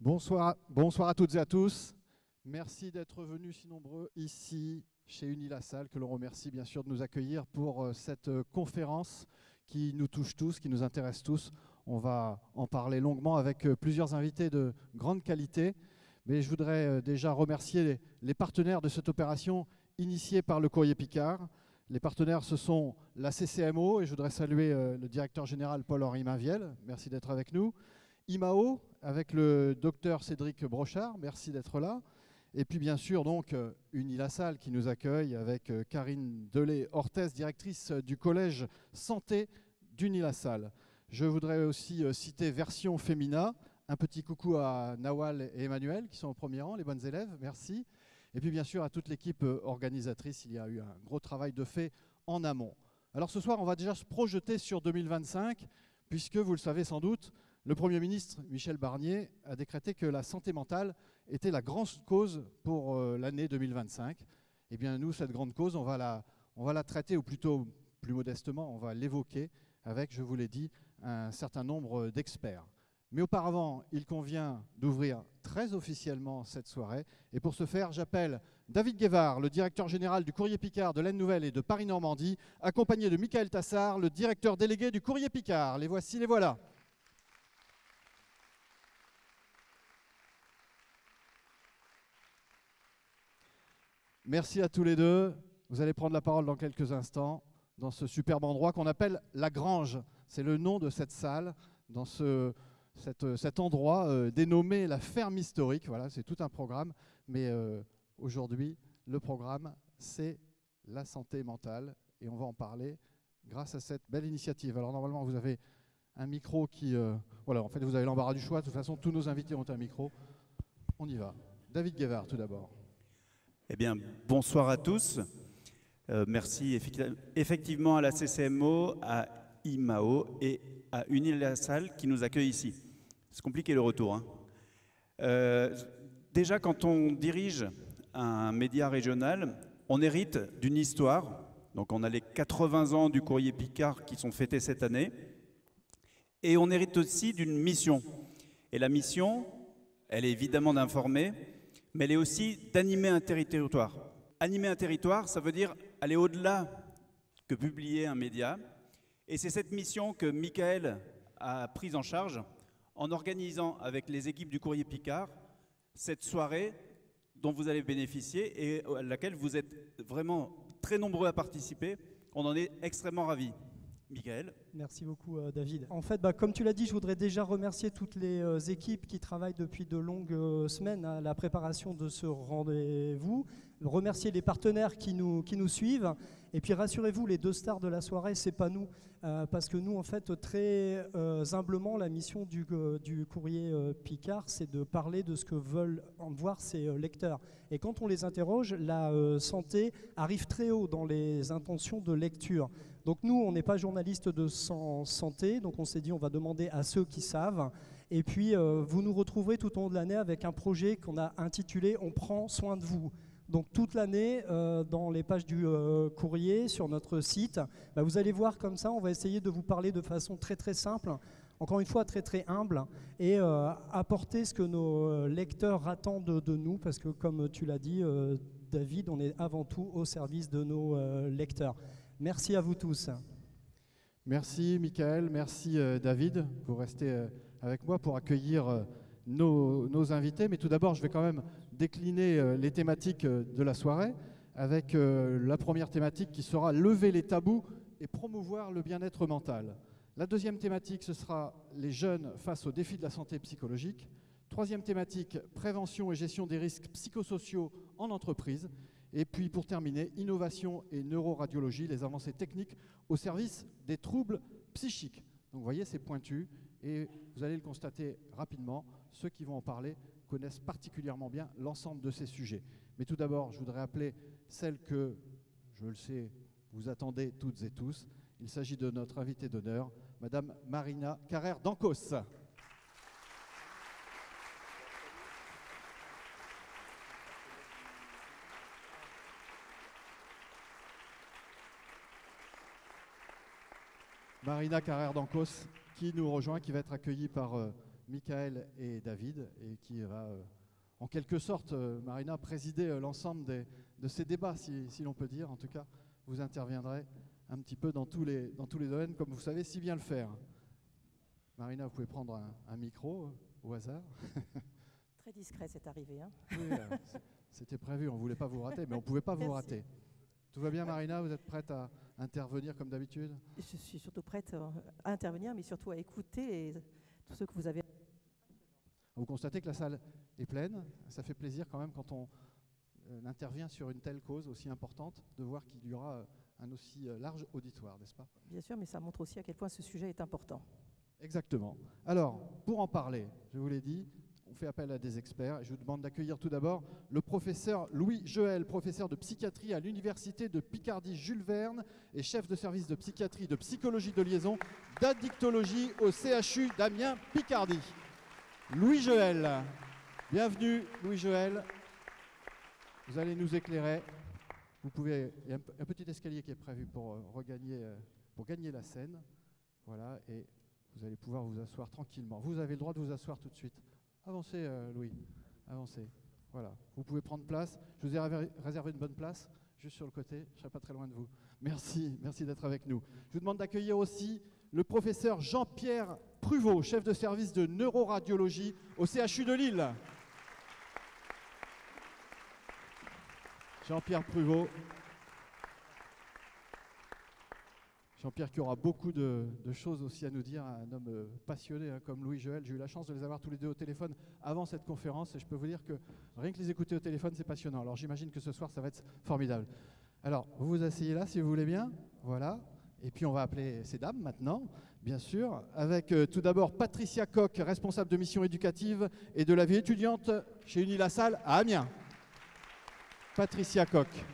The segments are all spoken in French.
Bonsoir à toutes et à tous. Merci d'être venus si nombreux ici chez Unilassal, que l'on remercie bien sûr de nous accueillir pour cette conférence qui nous touche tous, qui nous intéresse tous. On va en parler longuement avec plusieurs invités de grande qualité. Mais je voudrais déjà remercier les partenaires de cette opération initiée par le Courrier Picard. Les partenaires, ce sont la CCMO, et je voudrais saluer le directeur général Paul-Henri Mainviel. Merci d'être avec nous. IMAO, avec le docteur Cédric Brochard, merci d'être là. Et puis bien sûr, donc, Unilassal qui nous accueille avec Karine Delay-Orthez, directrice du collège santé d'Unilassal. Je voudrais aussi citer Version Femina. Un petit coucou à Nawal et Emmanuel qui sont au premier rang, les bonnes élèves, merci. Et puis bien sûr à toute l'équipe organisatrice, il y a eu un gros travail de fait en amont. Alors ce soir, on va déjà se projeter sur 2025, puisque vous le savez sans doute, le Premier ministre Michel Barnier a décrété que la santé mentale était la grande cause pour l'année 2025. Eh bien nous, cette grande cause, on va la traiter, ou plutôt plus modestement, on va l'évoquer avec, je vous l'ai dit, un certain nombre d'experts. Mais auparavant, il convient d'ouvrir très officiellement cette soirée. Et pour ce faire, j'appelle David Guévard, le directeur général du Courrier Picard de l'Aisne Nouvelle et de Paris-Normandie, accompagné de Michael Tassard, le directeur délégué du Courrier Picard. Les voici, les voilà. Merci à tous les deux. Vous allez prendre la parole dans quelques instants dans ce superbe endroit qu'on appelle La Grange. C'est le nom de cette salle, dans cet endroit dénommé la ferme historique. Voilà, c'est tout un programme. Mais aujourd'hui, le programme, c'est la santé mentale. Et on va en parler grâce à cette belle initiative. Alors normalement, vous avez un micro qui... voilà, en fait, vous avez l'embarras du choix. De toute façon, tous nos invités ont un micro. On y va. David Guévard, tout d'abord. Eh bien, bonsoir à tous. Merci effectivement à la CCMO, à IMAO et à Unilassal qui nous accueillent ici. C'est compliqué le retour. Hein. Déjà, quand on dirige un média régional, on hérite d'une histoire. Donc on a les 80 ans du Courrier Picard qui sont fêtés cette année. Et on hérite aussi d'une mission. Et la mission, elle est évidemment d'informer, mais elle est aussi d'animer un territoire. Animer un territoire, ça veut dire aller au-delà que publier un média. Et c'est cette mission que Michael a prise en charge en organisant avec les équipes du Courrier Picard cette soirée dont vous allez bénéficier et à laquelle vous êtes vraiment très nombreux à participer. On en est extrêmement ravis. Michael. Merci beaucoup David. En fait, comme tu l'as dit, je voudrais déjà remercier toutes les équipes qui travaillent depuis de longues semaines à la préparation de ce rendez-vous, remercier les partenaires qui nous suivent, et puis rassurez-vous, les deux stars de la soirée, c'est pas nous, parce que nous, en fait, très humblement, la mission du Courrier Picard, c'est de parler de ce que veulent en voir ses lecteurs. Et quand on les interroge, la santé arrive très haut dans les intentions de lecture. Donc nous, on n'est pas journaliste de santé, donc on s'est dit on va demander à ceux qui savent. Et puis vous nous retrouverez tout au long de l'année avec un projet qu'on a intitulé « On prend soin de vous ». Donc toute l'année, dans les pages du courrier, sur notre site, vous allez voir comme ça, on va essayer de vous parler de façon très très simple, encore une fois très très humble, et apporter ce que nos lecteurs attendent de nous, parce que comme tu l'as dit, David, on est avant tout au service de nos lecteurs. Merci à vous tous. Merci Michael, merci David pour rester avec moi pour accueillir nos invités. Mais tout d'abord, je vais quand même décliner les thématiques de la soirée avec la première thématique qui sera lever les tabous et promouvoir le bien-être mental. La deuxième thématique, ce sera les jeunes face aux défis de la santé psychologique. Troisième thématique, prévention et gestion des risques psychosociaux en entreprise. Et puis pour terminer, innovation et neuroradiologie, les avancées techniques au service des troubles psychiques. Donc vous voyez, c'est pointu et vous allez le constater rapidement. Ceux qui vont en parler connaissent particulièrement bien l'ensemble de ces sujets. Mais tout d'abord, je voudrais appeler celle que, je le sais, vous attendez toutes et tous. Il s'agit de notre invitée d'honneur, Madame Marina Carrère d'Ancos. Marina Carrère d'Ancos qui nous rejoint, qui va être accueillie par Michael et David, et qui va, en quelque sorte, Marina, présider l'ensemble de ces débats, si l'on peut dire. En tout cas, vous interviendrez un petit peu dans tous les domaines, comme vous savez si bien le faire. Marina, vous pouvez prendre un micro au hasard. Très discret, c'est arrivé. Hein. Oui, c'était prévu, on ne voulait pas vous rater, mais on ne pouvait pas vous rater. Tout va bien, Marina? Vous êtes prête à intervenir comme d'habitude? Je suis surtout prête à intervenir, mais surtout à écouter tout ce que vous avez. Vous constatez que la salle est pleine. Ça fait plaisir quand même quand on intervient sur une telle cause aussi importante de voir qu'il y aura un aussi large auditoire, n'est-ce pas? Bien sûr, mais ça montre aussi à quel point ce sujet est important. Exactement. Alors, pour en parler, je vous l'ai dit, on fait appel à des experts. Je vous demande d'accueillir tout d'abord le professeur Louis Joël, professeur de psychiatrie à l'Université de Picardie Jules Verne et chef de service de psychiatrie, de psychologie de liaison, d'addictologie au CHU d'Amiens Picardie. Louis Joël, bienvenue Louis Joël. Vous allez nous éclairer. Vous pouvez, il y a un petit escalier qui est prévu pour gagner la scène. Voilà, et vous allez pouvoir vous asseoir tranquillement. Vous avez le droit de vous asseoir tout de suite. Avancez, Louis, avancez. Voilà, vous pouvez prendre place. Je vous ai réservé une bonne place, juste sur le côté. Je ne serai pas très loin de vous. Merci, merci d'être avec nous. Je vous demande d'accueillir aussi le professeur Jean-Pierre Pruvot, chef de service de neuroradiologie au CHU de Lille. Jean-Pierre Pruvot. Jean-Pierre qui aura beaucoup de choses aussi à nous dire, un homme passionné comme Louis Joël. J'ai eu la chance de les avoir tous les deux au téléphone avant cette conférence et je peux vous dire que rien que les écouter au téléphone, c'est passionnant. Alors j'imagine que ce soir, ça va être formidable. Alors, vous vous asseyez là si vous voulez bien. Voilà. Et puis on va appeler ces dames maintenant, bien sûr, avec tout d'abord Patricia Koch, responsable de mission éducative et de la vie étudiante chez Uni-la-Salle à Amiens. Patricia Koch.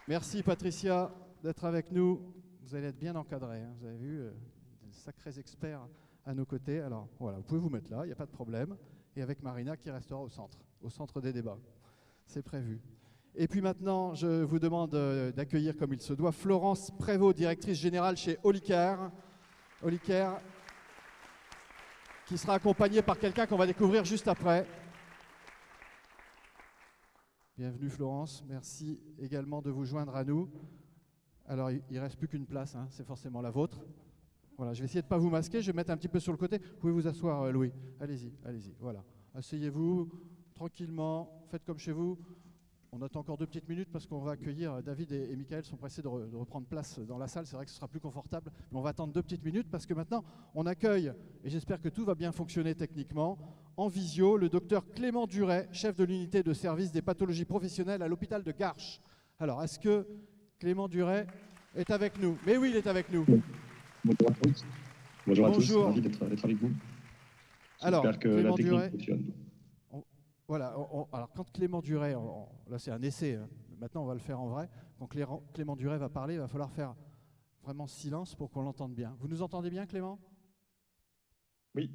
Merci Patricia d'être avec nous. Vous allez être bien encadrés. Hein. Vous avez vu, des sacrés experts à nos côtés. Alors voilà, vous pouvez vous mettre là, il n'y a pas de problème. Et avec Marina qui restera au centre des débats. C'est prévu. Et puis maintenant, je vous demande d'accueillir comme il se doit Florence Prévost, directrice générale chez Olicare. Olicare, qui sera accompagnée par quelqu'un qu'on va découvrir juste après. Bienvenue Florence, merci également de vous joindre à nous. Alors il ne reste plus qu'une place, hein, c'est forcément la vôtre. Voilà, je vais essayer de ne pas vous masquer, je vais mettre un petit peu sur le côté. Vous pouvez vous asseoir Louis, allez-y, allez-y, voilà. Asseyez-vous tranquillement, faites comme chez vous. On attend encore 2 petites minutes parce qu'on va accueillir David et Michael sont pressés de reprendre place dans la salle. C'est vrai que ce sera plus confortable, mais on va attendre 2 petites minutes parce que maintenant on accueille, et j'espère que tout va bien fonctionner techniquement, en visio, le docteur Clément Duret, chef de l'unité de service des pathologies professionnelles à l'hôpital de Garches. Alors, est-ce que Clément Duret est avec nous? Mais oui, il est avec nous. Bonjour à tous. Bonjour à tous, ravi d'être avec vous. Alors, que Clément la technique Duret, fonctionne. Voilà, alors quand Clément Duret, là c'est un essai, hein, maintenant on va le faire en vrai, quand Clément Duret va parler, il va falloir faire vraiment silence pour qu'on l'entende bien. Vous nous entendez bien Clément? Oui,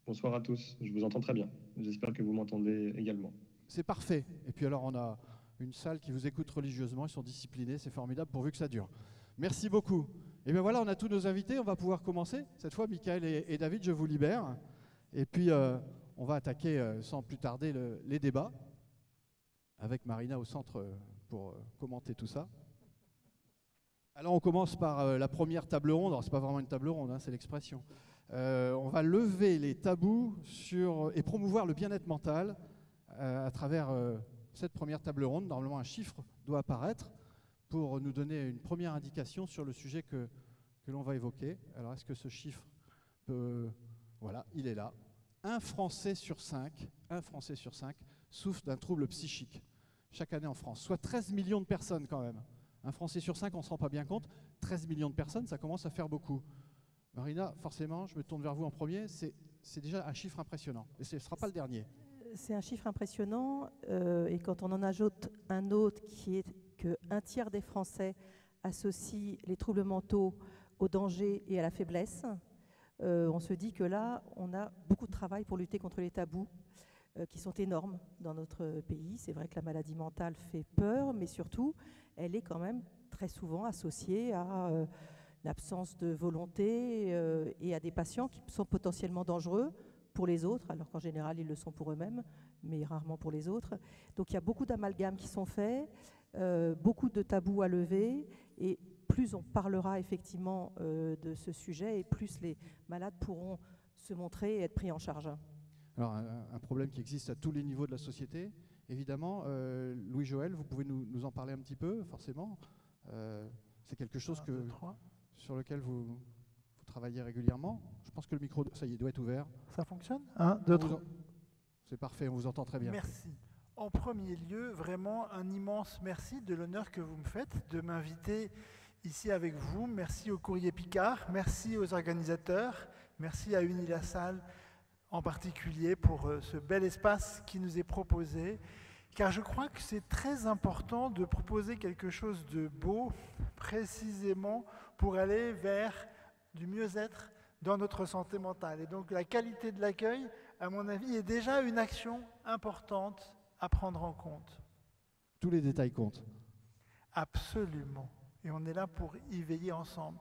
bonsoir à tous, je vous entends très bien, j'espère que vous m'entendez également. C'est parfait, et puis alors on a une salle qui vous écoute religieusement, ils sont disciplinés, c'est formidable pourvu que ça dure. Merci beaucoup. Et bien voilà, on a tous nos invités, on va pouvoir commencer. Cette fois, Michael et David, je vous libère, et puis on va attaquer sans plus tarder les débats, avec Marina au centre pour commenter tout ça. Alors on commence par la première table ronde. Alors c'est pas vraiment une table ronde, hein, c'est l'expression. On va lever les tabous et promouvoir le bien-être mental à travers cette première table ronde. Normalement un chiffre doit apparaître pour nous donner une première indication sur le sujet que l'on va évoquer. Alors est-ce que ce chiffre peut... Voilà, il est là. Un Français sur 5 souffre d'un trouble psychique chaque année en France, soit 13 millions de personnes quand même. Un Français sur 5, on ne se rend pas bien compte, 13 millions de personnes, ça commence à faire beaucoup. Marina, forcément, je me tourne vers vous en premier, c'est déjà un chiffre impressionnant, et ce ne sera pas le dernier. C'est un chiffre impressionnant, et quand on en ajoute un autre qui est qu'un tiers des Français associent les troubles mentaux au danger et à la faiblesse, on se dit que là, on a beaucoup de travail pour lutter contre les tabous qui sont énormes dans notre pays. C'est vrai que la maladie mentale fait peur, mais surtout, elle est quand même très souvent associée à absence de volonté et à des patients qui sont potentiellement dangereux pour les autres, alors qu'en général ils le sont pour eux-mêmes, mais rarement pour les autres. Donc il y a beaucoup d'amalgames qui sont faits, beaucoup de tabous à lever, et plus on parlera effectivement de ce sujet, et plus les malades pourront se montrer et être pris en charge. Alors un problème qui existe à tous les niveaux de la société, évidemment. Louis-Joël, vous pouvez nous en parler un petit peu, forcément. C'est quelque chose sur lequel vous travaillez régulièrement. Je pense que le micro, ça y est, doit être ouvert. Ça fonctionne? 1, 2, 3. C'est parfait, on vous entend très bien. Merci. En premier lieu, vraiment un immense merci de l'honneur que vous me faites de m'inviter ici avec vous. Merci au Courrier Picard, merci aux organisateurs, merci à Uni-la-Salle en particulier pour ce bel espace qui nous est proposé, car je crois que c'est très important de proposer quelque chose de beau, précisément pour aller vers du mieux-être dans notre santé mentale. Et donc la qualité de l'accueil, à mon avis, est déjà une action importante à prendre en compte. Tous les détails comptent. Absolument. Et on est là pour y veiller ensemble.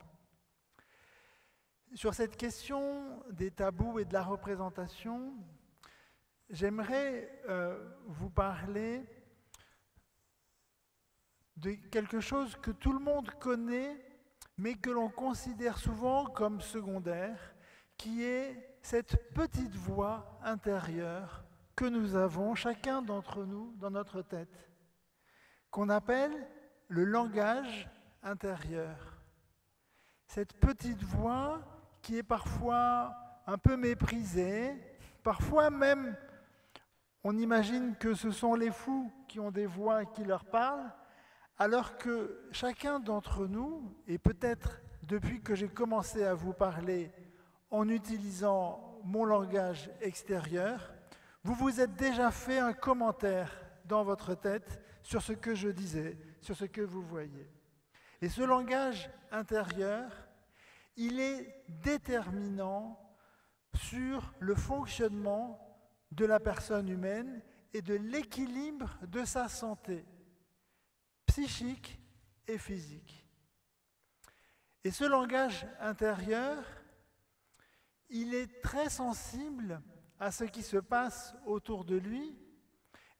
Sur cette question des tabous et de la représentation, j'aimerais vous parler de quelque chose que tout le monde connaît, mais que l'on considère souvent comme secondaire, qui est cette petite voix intérieure que nous avons, chacun d'entre nous, dans notre tête, qu'on appelle le langage intérieur. Cette petite voix qui est parfois un peu méprisée, parfois même on imagine que ce sont les fous qui ont des voix qui leur parlent, alors que chacun d'entre nous, et peut-être depuis que j'ai commencé à vous parler en utilisant mon langage extérieur, vous vous êtes déjà fait un commentaire dans votre tête sur ce que je disais, sur ce que vous voyez. Et ce langage intérieur, il est déterminant sur le fonctionnement de la personne humaine et de l'équilibre de sa santé psychique et physique. Et ce langage intérieur, il est très sensible à ce qui se passe autour de lui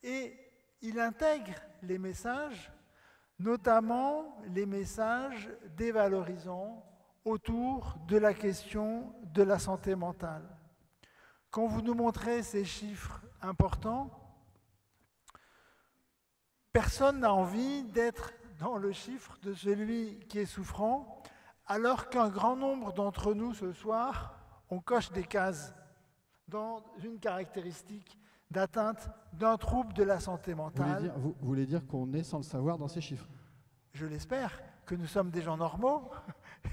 et il intègre les messages, notamment les messages dévalorisants autour de la question de la santé mentale. Quand vous nous montrez ces chiffres importants, personne n'a envie d'être dans le chiffre de celui qui est souffrant, alors qu'un grand nombre d'entre nous ce soir, on coche des cases dans une caractéristique d'atteinte d'un trouble de la santé mentale. Vous voulez dire qu'on est sans le savoir dans ces chiffres? Je l'espère, que nous sommes des gens normaux.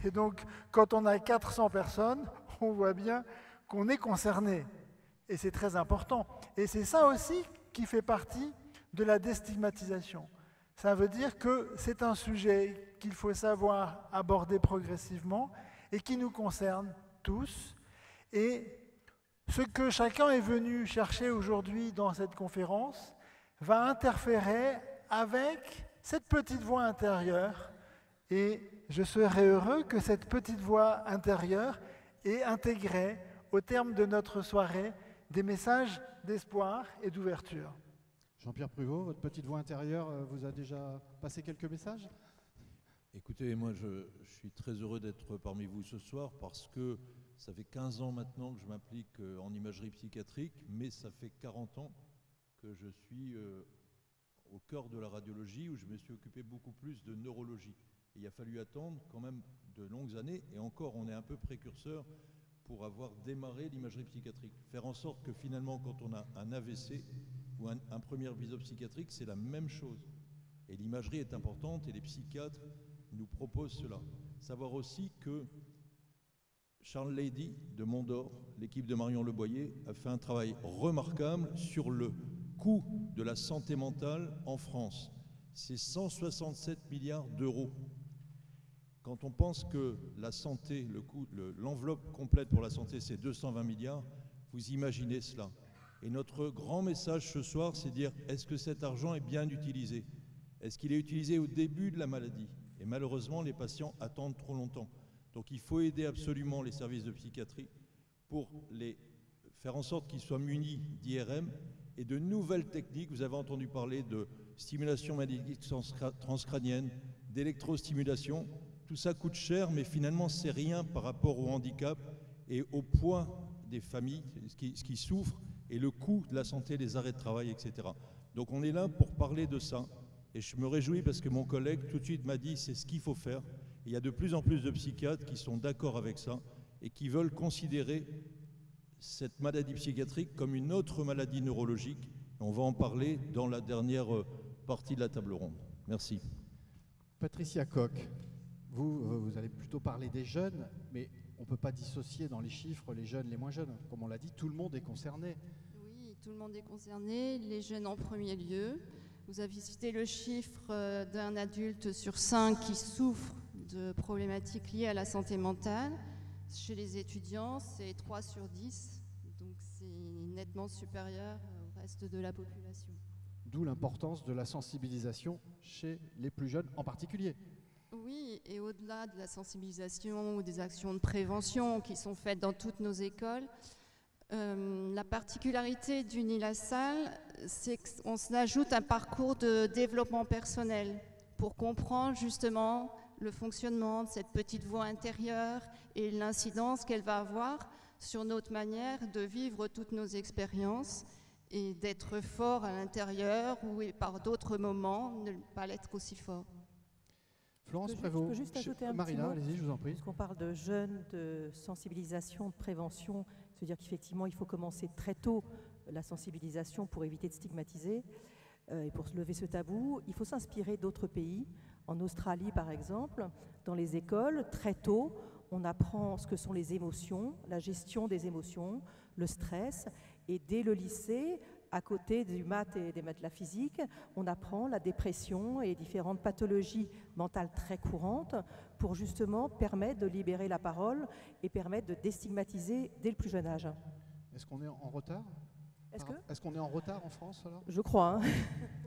Et donc, quand on a 400 personnes, on voit bien qu'on est concerné. Et c'est très important. Et c'est ça aussi qui fait partie de la déstigmatisation. Ça veut dire que c'est un sujet qu'il faut savoir aborder progressivement et qui nous concerne tous. Et ce que chacun est venu chercher aujourd'hui dans cette conférence va interférer avec cette petite voix intérieure. Et je serais heureux que cette petite voix intérieure ait intégré, au terme de notre soirée, des messages d'espoir et d'ouverture. Jean-Pierre Pruvot, votre petite voix intérieure vous a déjà passé quelques messages? Écoutez, moi je suis très heureux d'être parmi vous ce soir parce que ça fait 15 ans maintenant que je m'implique en imagerie psychiatrique, mais ça fait 40 ans que je suis au cœur de la radiologie où je me suis occupé beaucoup plus de neurologie. Et il a fallu attendre quand même de longues années, et encore on est un peu précurseur pour avoir démarré l'imagerie psychiatrique. Faire en sorte que finalement quand on a un AVC ou un premier épisode psychiatrique, c'est la même chose. Et l'imagerie est importante et les psychiatres nous proposent cela. Savoir aussi que Charles Leidy de Mondor, l'équipe de Marion Leboyer, a fait un travail remarquable sur le coût de la santé mentale en France. C'est 167 milliards d'euros. Quand on pense que la santé, l'enveloppe complète pour la santé, c'est 220 milliards, vous imaginez cela. Et notre grand message ce soir, c'est de dire, est-ce que cet argent est bien utilisé? Est-ce qu'il est utilisé au début de la maladie? Et malheureusement, les patients attendent trop longtemps. Donc il faut aider absolument les services de psychiatrie pour les faire en sorte qu'ils soient munis d'IRM et de nouvelles techniques. Vous avez entendu parler de stimulation magnétique transcrânienne, d'électrostimulation. Tout ça coûte cher, mais finalement c'est rien par rapport au handicap et au poids des familles qui souffrent et le coût de la santé, les arrêts de travail, etc. Donc on est là pour parler de ça. Et je me réjouis parce que mon collègue tout de suite m'a dit c'est ce qu'il faut faire. Et il y a de plus en plus de psychiatres qui sont d'accord avec ça et qui veulent considérer cette maladie psychiatrique comme une autre maladie neurologique. Et on va en parler dans la dernière partie de la table ronde. Merci. Patricia Coq, vous allez plutôt parler des jeunes, mais on ne peut pas dissocier dans les chiffres les jeunes, les moins jeunes. Comme on l'a dit, tout le monde est concerné. Oui, tout le monde est concerné, les jeunes en premier lieu. Vous avez cité le chiffre d'un adulte sur 5 qui souffre de problématiques liées à la santé mentale. Chez les étudiants, c'est 3 sur 10, donc c'est nettement supérieur au reste de la population. D'où l'importance de la sensibilisation chez les plus jeunes en particulier. Oui, et au-delà de la sensibilisation ou des actions de prévention qui sont faites dans toutes nos écoles, la particularité d'Uni-la-Salle, c'est qu'on s'ajoute un parcours de développement personnel pour comprendre justement le fonctionnement de cette petite voix intérieure et l'incidence qu'elle va avoir sur notre manière de vivre toutes nos expériences et d'être fort à l'intérieur ou par d'autres moments ne pas l'être aussi fort. Florence Prévost, je peux juste ajouter un Marina, petit mot, allez-y, je vous en prie. puisqu'on parle de jeunes, de sensibilisation, de prévention, c'est-à-dire qu'effectivement, il faut commencer très tôt la sensibilisation pour éviter de stigmatiser et pour se lever ce tabou. Il faut s'inspirer d'autres pays. En Australie, par exemple, dans les écoles, très tôt, on apprend ce que sont les émotions, la gestion des émotions, le stress, et dès le lycée, à côté du maths et de la physique, on apprend la dépression et différentes pathologies mentales très courantes pour justement permettre de libérer la parole et permettre de déstigmatiser dès le plus jeune âge. Est-ce qu'on est en retard? Est-ce qu'on est en retard en France alors? Je crois.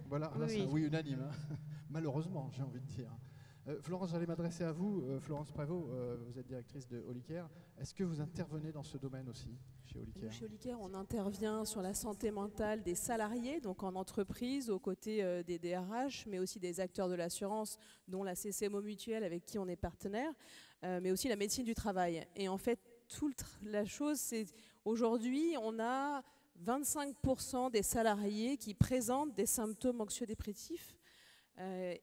Voilà, là, c'est un oui unanime, hein. Malheureusement, j'ai envie de dire. Florence, j'allais m'adresser à vous. Florence Prévost, vous êtes directrice de Olicare. Est-ce que vous intervenez dans ce domaine aussi chez Olicare? Chez Olicare, on intervient sur la santé mentale des salariés, donc en entreprise, aux côtés des DRH, mais aussi des acteurs de l'assurance, dont la CCMO Mutuelle avec qui on est partenaire, mais aussi la médecine du travail. Et en fait, la chose, c'est aujourd'hui, on a 25% des salariés qui présentent des symptômes anxio-dépressifs.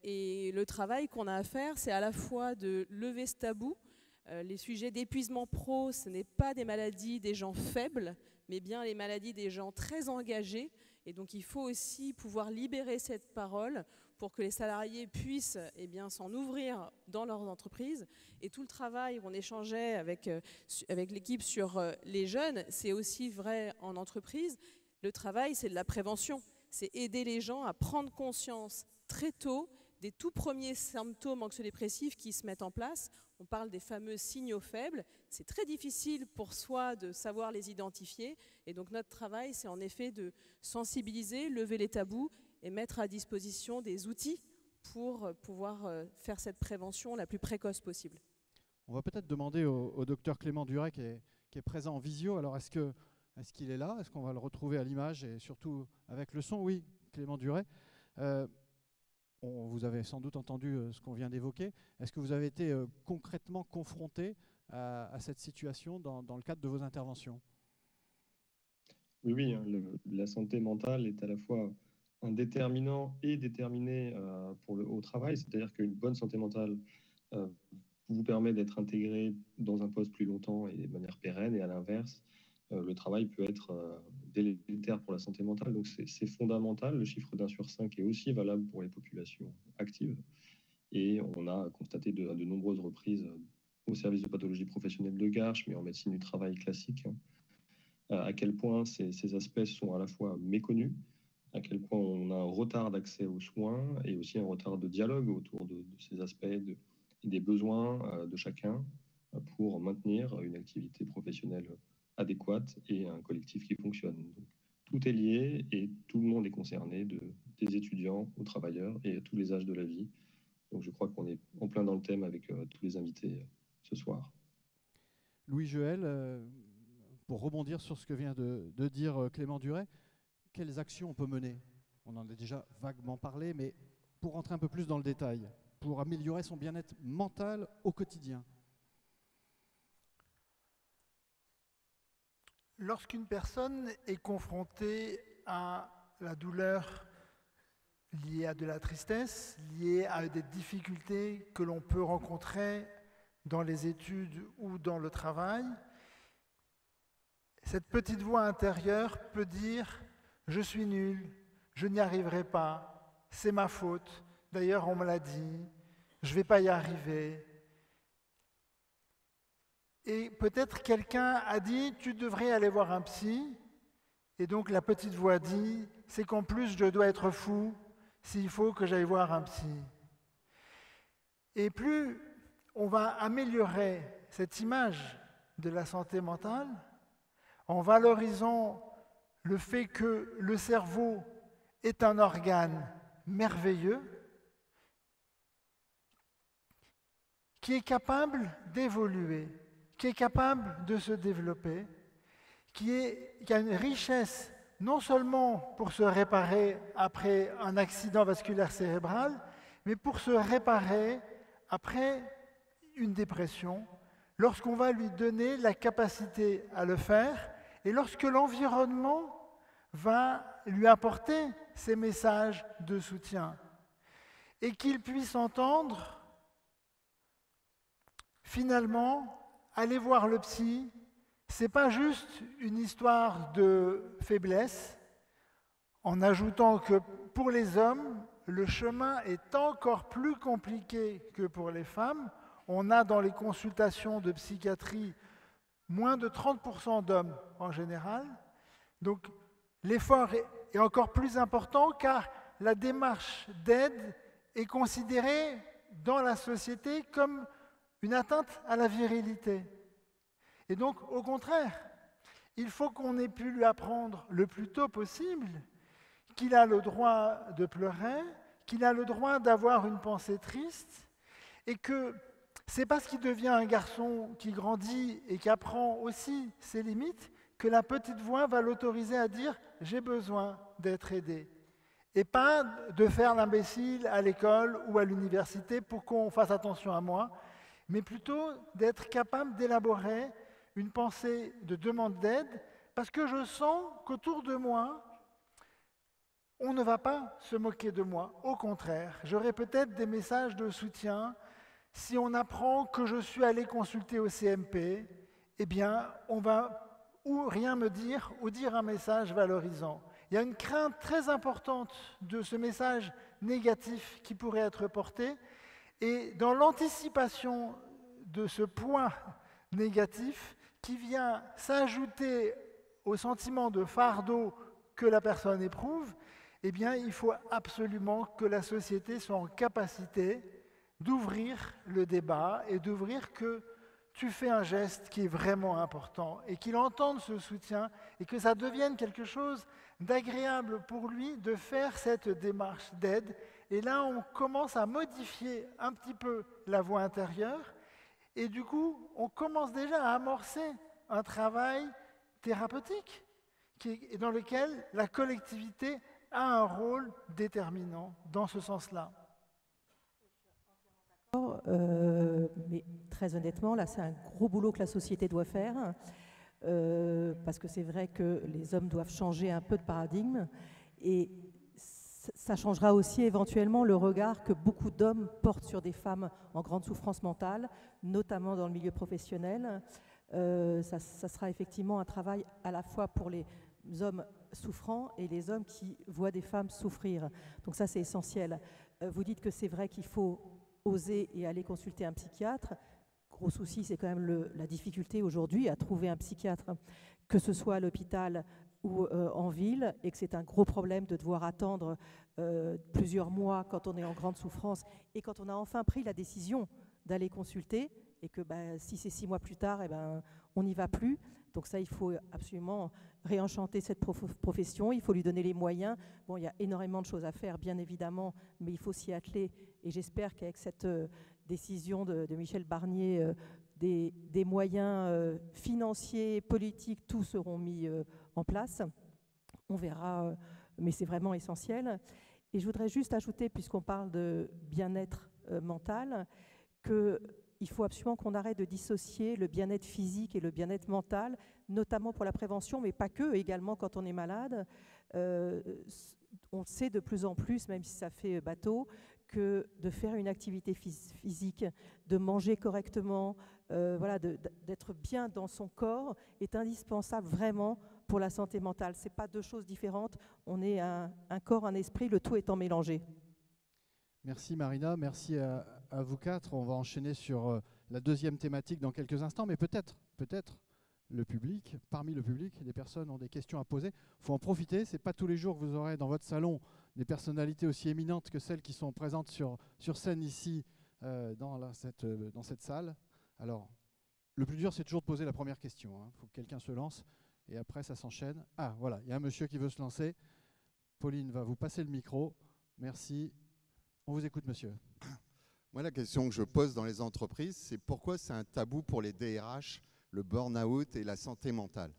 Et le travail qu'on a à faire, c'est à la fois de lever ce tabou. Les sujets d'épuisement pro, ce n'est pas des maladies des gens faibles, mais bien les maladies des gens très engagés. Et donc il faut aussi pouvoir libérer cette parole pour que les salariés puissent s'en ouvrir dans leurs entreprises. Et tout le travail qu'on échangeait avec l'équipe sur les jeunes, c'est aussi vrai en entreprise. Le travail, c'est de la prévention. C'est aider les gens à prendre conscience très tôt des tout premiers symptômes anxio-dépressifs qui se mettent en place. On parle des fameux signaux faibles. C'est très difficile pour soi de savoir les identifier. Et donc notre travail, c'est en effet de sensibiliser, lever les tabous et mettre à disposition des outils pour pouvoir faire cette prévention la plus précoce possible. On va peut-être demander au docteur Clément Duret qui est présent en visio. Alors est-ce qu'il est là? Est-ce qu'on va le retrouver à l'image et surtout avec le son? Oui, Clément Duret. Vous avez sans doute entendu ce qu'on vient d'évoquer. Est-ce que vous avez été concrètement confronté à cette situation dans le cadre de vos interventions? Oui, la santé mentale est à la fois un déterminant et déterminé au travail. C'est-à-dire qu'une bonne santé mentale vous permet d'être intégré dans un poste plus longtemps et de manière pérenne. Et à l'inverse, le travail peut être délétère pour la santé mentale. Donc c'est fondamental. Le chiffre d'1 sur 5 est aussi valable pour les populations actives. Et on a constaté à de nombreuses reprises au service de pathologie professionnelle de Garches, mais en médecine du travail classique, à quel point ces aspects sont à la fois méconnus, à quel point on a un retard d'accès aux soins et aussi un retard de dialogue autour de ces aspects, des besoins de chacun pour maintenir une activité professionnelle adéquate et un collectif qui fonctionne. Donc, tout est lié et tout le monde est concerné, des étudiants aux travailleurs et à tous les âges de la vie. Donc je crois qu'on est en plein dans le thème avec tous les invités ce soir. Louis-Joël, pour rebondir sur ce que vient de dire Clément Duret, quelles actions on peut mener? On en a déjà vaguement parlé, mais pour rentrer un peu plus dans le détail, pour améliorer son bien-être mental au quotidien. Lorsqu'une personne est confrontée à la douleur liée à de la tristesse, liée à des difficultés que l'on peut rencontrer dans les études ou dans le travail, cette petite voix intérieure peut dire « je suis nul, je n'y arriverai pas, c'est ma faute, d'ailleurs on me l'a dit, je ne vais pas y arriver ». Et peut-être quelqu'un a dit « tu devrais aller voir un psy ». Et donc la petite voix dit « c'est qu'en plus je dois être fou s'il faut que j'aille voir un psy ». Et plus on va améliorer cette image de la santé mentale en valorisant le fait que le cerveau est un organe merveilleux qui est capable d'évoluer, qui est capable de se développer, qui a une richesse non seulement pour se réparer après un accident vasculaire cérébral, mais pour se réparer après une dépression, lorsqu'on va lui donner la capacité à le faire et lorsque l'environnement va lui apporter ces messages de soutien et qu'il puisse entendre finalement aller voir le psy, c'est pas juste une histoire de faiblesse, en ajoutant que pour les hommes, le chemin est encore plus compliqué que pour les femmes. On a dans les consultations de psychiatrie moins de 30% d'hommes en général. Donc l'effort est encore plus important car la démarche d'aide est considérée dans la société comme une atteinte à la virilité. Et donc, au contraire, il faut qu'on ait pu lui apprendre le plus tôt possible qu'il a le droit de pleurer, qu'il a le droit d'avoir une pensée triste, et que c'est parce qu'il devient un garçon qui grandit et qui apprend aussi ses limites que la petite voix va l'autoriser à dire « j'ai besoin d'être aidé ». Et pas de faire l'imbécile à l'école ou à l'université pour qu'on fasse attention à moi, mais plutôt d'être capable d'élaborer une pensée de demande d'aide, parce que je sens qu'autour de moi, on ne va pas se moquer de moi. Au contraire, j'aurai peut-être des messages de soutien. Si on apprend que je suis allé consulter au CMP, eh bien, on va ou rien me dire, ou dire un message valorisant. Il y a une crainte très importante de ce message négatif qui pourrait être porté, et dans l'anticipation de ce point négatif qui vient s'ajouter au sentiment de fardeau que la personne éprouve, eh bien, il faut absolument que la société soit en capacité d'ouvrir le débat et d'ouvrir que tu fais un geste qui est vraiment important et qu'il entende ce soutien et que ça devienne quelque chose d'agréable pour lui de faire cette démarche d'aide. Et là, on commence à modifier un petit peu la voix intérieure et du coup, on commence déjà à amorcer un travail thérapeutique dans lequel la collectivité a un rôle déterminant dans ce sens-là. Mais très honnêtement, là, c'est un gros boulot que la société doit faire, parce que c'est vrai que les hommes doivent changer un peu de paradigme, et ça changera aussi éventuellement le regard que beaucoup d'hommes portent sur des femmes en grande souffrance mentale, notamment dans le milieu professionnel. Ça sera effectivement un travail à la fois pour les hommes souffrants et les hommes qui voient des femmes souffrir. Donc ça, c'est essentiel. Vous dites que c'est vrai qu'il faut oser et aller consulter un psychiatre. Gros souci, c'est quand même la difficulté aujourd'hui à trouver un psychiatre, que ce soit à l'hôpital ou en ville, et que c'est un gros problème de devoir attendre plusieurs mois quand on est en grande souffrance et quand on a enfin pris la décision d'aller consulter et que si c'est 6 mois plus tard, on n'y va plus. Donc ça, il faut absolument réenchanter cette profession, il faut lui donner les moyens. Bon, il y a énormément de choses à faire, bien évidemment, mais il faut s'y atteler. Et j'espère qu'avec cette décision de Michel Barnier des moyens financiers, politiques, tout seront mis en place. On verra, mais c'est vraiment essentiel. Et je voudrais juste ajouter, puisqu'on parle de bien-être mental, qu'il faut absolument qu'on arrête de dissocier le bien-être physique et le bien-être mental, notamment pour la prévention, mais pas que, également quand on est malade. On sait de plus en plus, même si ça fait bateau, que de faire une activité physique, de manger correctement, voilà, d'être bien dans son corps est indispensable vraiment pour la santé mentale. Ce n'est pas deux choses différentes, on est un corps, un esprit, le tout étant mélangé. Merci Marina, merci à vous quatre. On va enchaîner sur la deuxième thématique dans quelques instants, mais peut-être le public, parmi le public, des personnes ont des questions à poser. Il faut en profiter, ce n'est pas tous les jours que vous aurez dans votre salon des personnalités aussi éminentes que celles qui sont présentes sur scène ici dans cette salle. Alors, le plus dur, c'est toujours de poser la première question. Il faut que quelqu'un se lance et après, ça s'enchaîne. Ah, voilà, il y a un monsieur qui veut se lancer. Pauline va vous passer le micro. Merci. On vous écoute, monsieur. Moi, la question que je pose dans les entreprises, c'est pourquoi c'est un tabou pour les DRH, le burn-out et la santé mentale?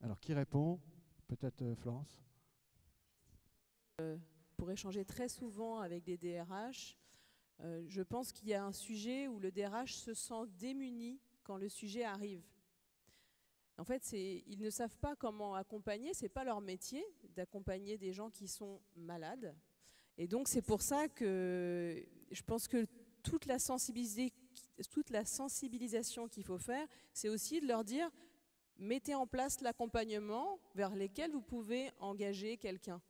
Alors, qui répond? Peut-être Florence? Pour échanger très souvent avec des DRH, je pense qu'il y a un sujet où le DRH se sent démuni quand le sujet arrive. En fait, ils ne savent pas comment accompagner, ce n'est pas leur métier d'accompagner des gens qui sont malades. Et donc c'est pour ça que je pense que toute la sensibilisation qu'il faut faire, c'est aussi de leur dire mettez en place l'accompagnement vers lequel vous pouvez engager quelqu'un.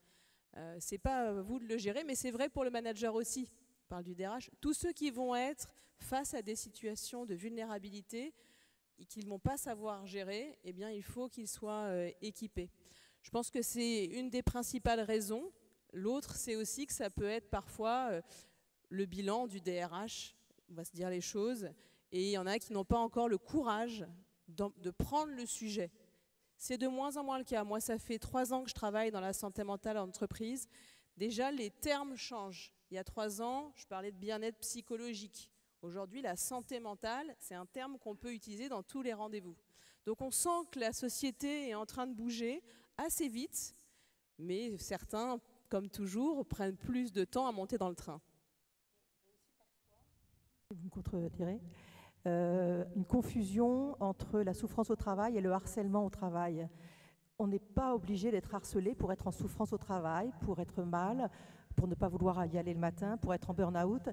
Ce n'est pas à vous de le gérer, mais c'est vrai pour le manager aussi. On parle du DRH. Tous ceux qui vont être face à des situations de vulnérabilité et qu'ils ne vont pas savoir gérer, eh bien, il faut qu'ils soient équipés. Je pense que c'est une des principales raisons. L'autre, c'est aussi que ça peut être parfois le bilan du DRH, on va se dire les choses, et il y en a qui n'ont pas encore le courage de prendre le sujet. C'est de moins en moins le cas. Moi, ça fait 3 ans que je travaille dans la santé mentale en entreprise. Déjà, les termes changent. Il y a 3 ans, je parlais de bien-être psychologique. Aujourd'hui, la santé mentale, c'est un terme qu'on peut utiliser dans tous les rendez-vous. Donc on sent que la société est en train de bouger assez vite, mais certains, comme toujours, prennent plus de temps à monter dans le train. Vous me contredirez. Une confusion entre la souffrance au travail et le harcèlement au travail. On n'est pas obligé d'être harcelé pour être en souffrance au travail, pour être mal, pour ne pas vouloir y aller le matin, pour être en burn-out.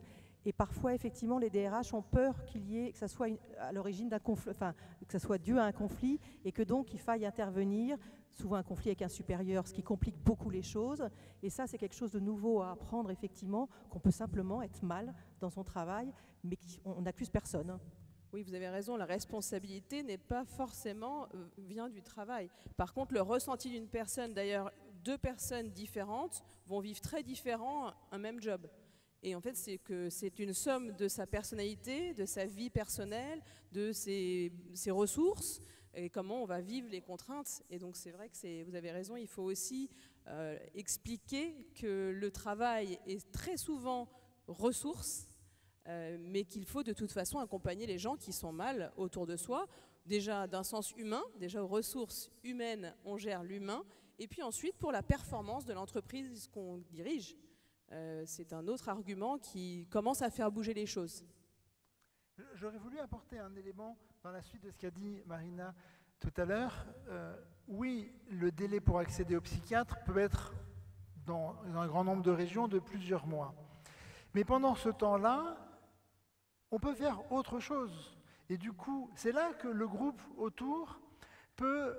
Et parfois, effectivement, les DRH ont peur que ça soit à l'origine d'un conflit, enfin, que ça soit dû à un conflit, et que donc il faille intervenir, souvent un conflit avec un supérieur, ce qui complique beaucoup les choses. Et ça, c'est quelque chose de nouveau à apprendre, effectivement, qu'on peut simplement être mal dans son travail, mais on n'accuse personne. Oui, vous avez raison, la responsabilité n'est pas forcément vient du travail. Par contre, le ressenti d'une personne, d'ailleurs, 2 personnes différentes vont vivre très différent un même job. Et en fait, c'est une somme de sa personnalité, de sa vie personnelle, de ses ressources, et comment on va vivre les contraintes. Et donc c'est vrai que vous avez raison, il faut aussi expliquer que le travail est très souvent ressource, mais qu'il faut de toute façon accompagner les gens qui sont mal autour de soi, déjà d'un sens humain, déjà aux ressources humaines, on gère l'humain, et puis ensuite pour la performance de l'entreprise qu'on dirige. C'est un autre argument qui commence à faire bouger les choses. J'aurais voulu apporter un élément dans la suite de ce qu'a dit Marina tout à l'heure. Oui, le délai pour accéder au psychiatre peut être, dans un grand nombre de régions, de plusieurs mois. Mais pendant ce temps-là, on peut faire autre chose. Et du coup, c'est là que le groupe autour peut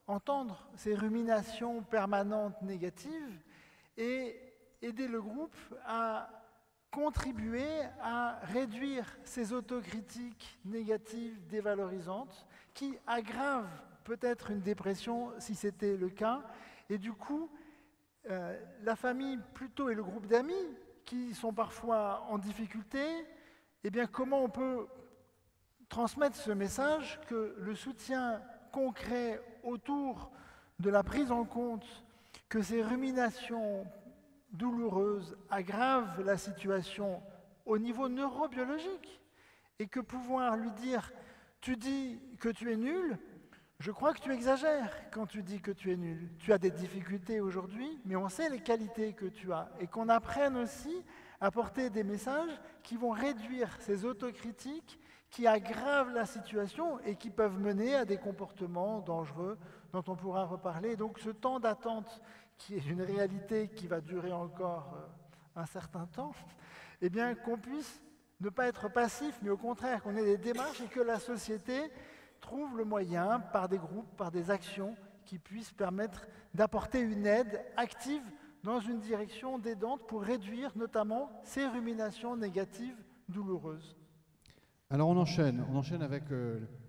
entendre ces ruminations permanentes négatives et aider le groupe à contribuer à réduire ces autocritiques négatives dévalorisantes qui aggravent peut-être une dépression si c'était le cas. Et du coup, la famille plutôt et le groupe d'amis qui sont parfois en difficulté, eh bien comment on peut transmettre ce message que le soutien concret autour de la prise en compte que ces ruminations douloureuses aggravent la situation au niveau neurobiologique Et que pouvoir lui dire « tu dis que tu es nul », je crois que tu exagères quand tu dis que tu es nul. Tu as des difficultés aujourd'hui, mais on sait les qualités que tu as. Et qu'on apprenne aussi à porter des messages qui vont réduire ces autocritiques qui aggravent la situation et qui peuvent mener à des comportements dangereux dont on pourra reparler. Donc ce temps d'attente, qui est une réalité qui va durer encore un certain temps, eh bien qu'on puisse ne pas être passif, mais au contraire qu'on ait des démarches et que la société trouve le moyen, par des groupes, par des actions, qui puissent permettre d'apporter une aide active dans une direction d'aidante pour réduire notamment ces ruminations négatives douloureuses. Alors on enchaîne avec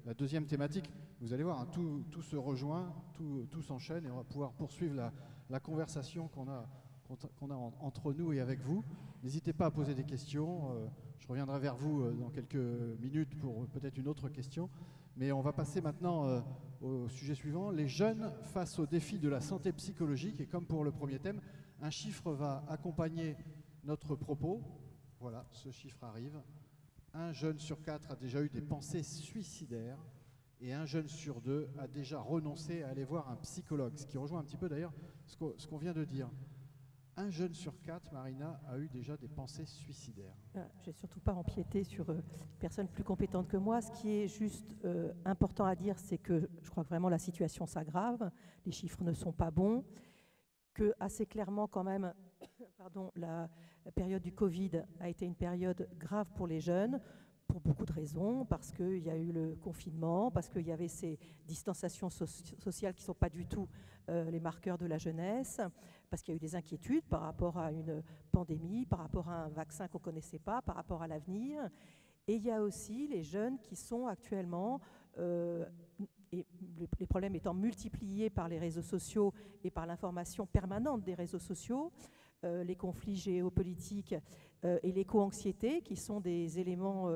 la deuxième thématique. Vous allez voir, hein, tout se rejoint, tout s'enchaîne et on va pouvoir poursuivre la conversation qu'on a entre nous et avec vous. N'hésitez pas à poser des questions. Je reviendrai vers vous dans quelques minutes pour peut-être une autre question. Mais on va passer maintenant au sujet suivant, les jeunes face aux défis de la santé psychologique. Et comme pour le premier thème, un chiffre va accompagner notre propos. Voilà, ce chiffre arrive. Un jeune sur 4 a déjà eu des pensées suicidaires et un jeune sur 2 a déjà renoncé à aller voir un psychologue. Ce qui rejoint un petit peu d'ailleurs ce qu'on vient de dire. Un jeune sur 4, Marina, a eu déjà des pensées suicidaires. Je ne vais surtout pas empiéter sur personnes plus compétentes que moi. Ce qui est juste important à dire, c'est que je crois que vraiment la situation s'aggrave, les chiffres ne sont pas bons, que assez clairement quand même, la période du Covid a été une période grave pour les jeunes, pour beaucoup de raisons, parce qu'il y a eu le confinement, parce qu'il y avait ces distanciations sociales qui ne sont pas du tout les marqueurs de la jeunesse, parce qu'il y a eu des inquiétudes par rapport à une pandémie, par rapport à un vaccin qu'on ne connaissait pas, par rapport à l'avenir. Et il y a aussi les jeunes qui sont actuellement, et les problèmes étant multipliés par les réseaux sociaux et par l'information permanente des réseaux sociaux, les conflits géopolitiques et l'éco-anxiété, qui sont des éléments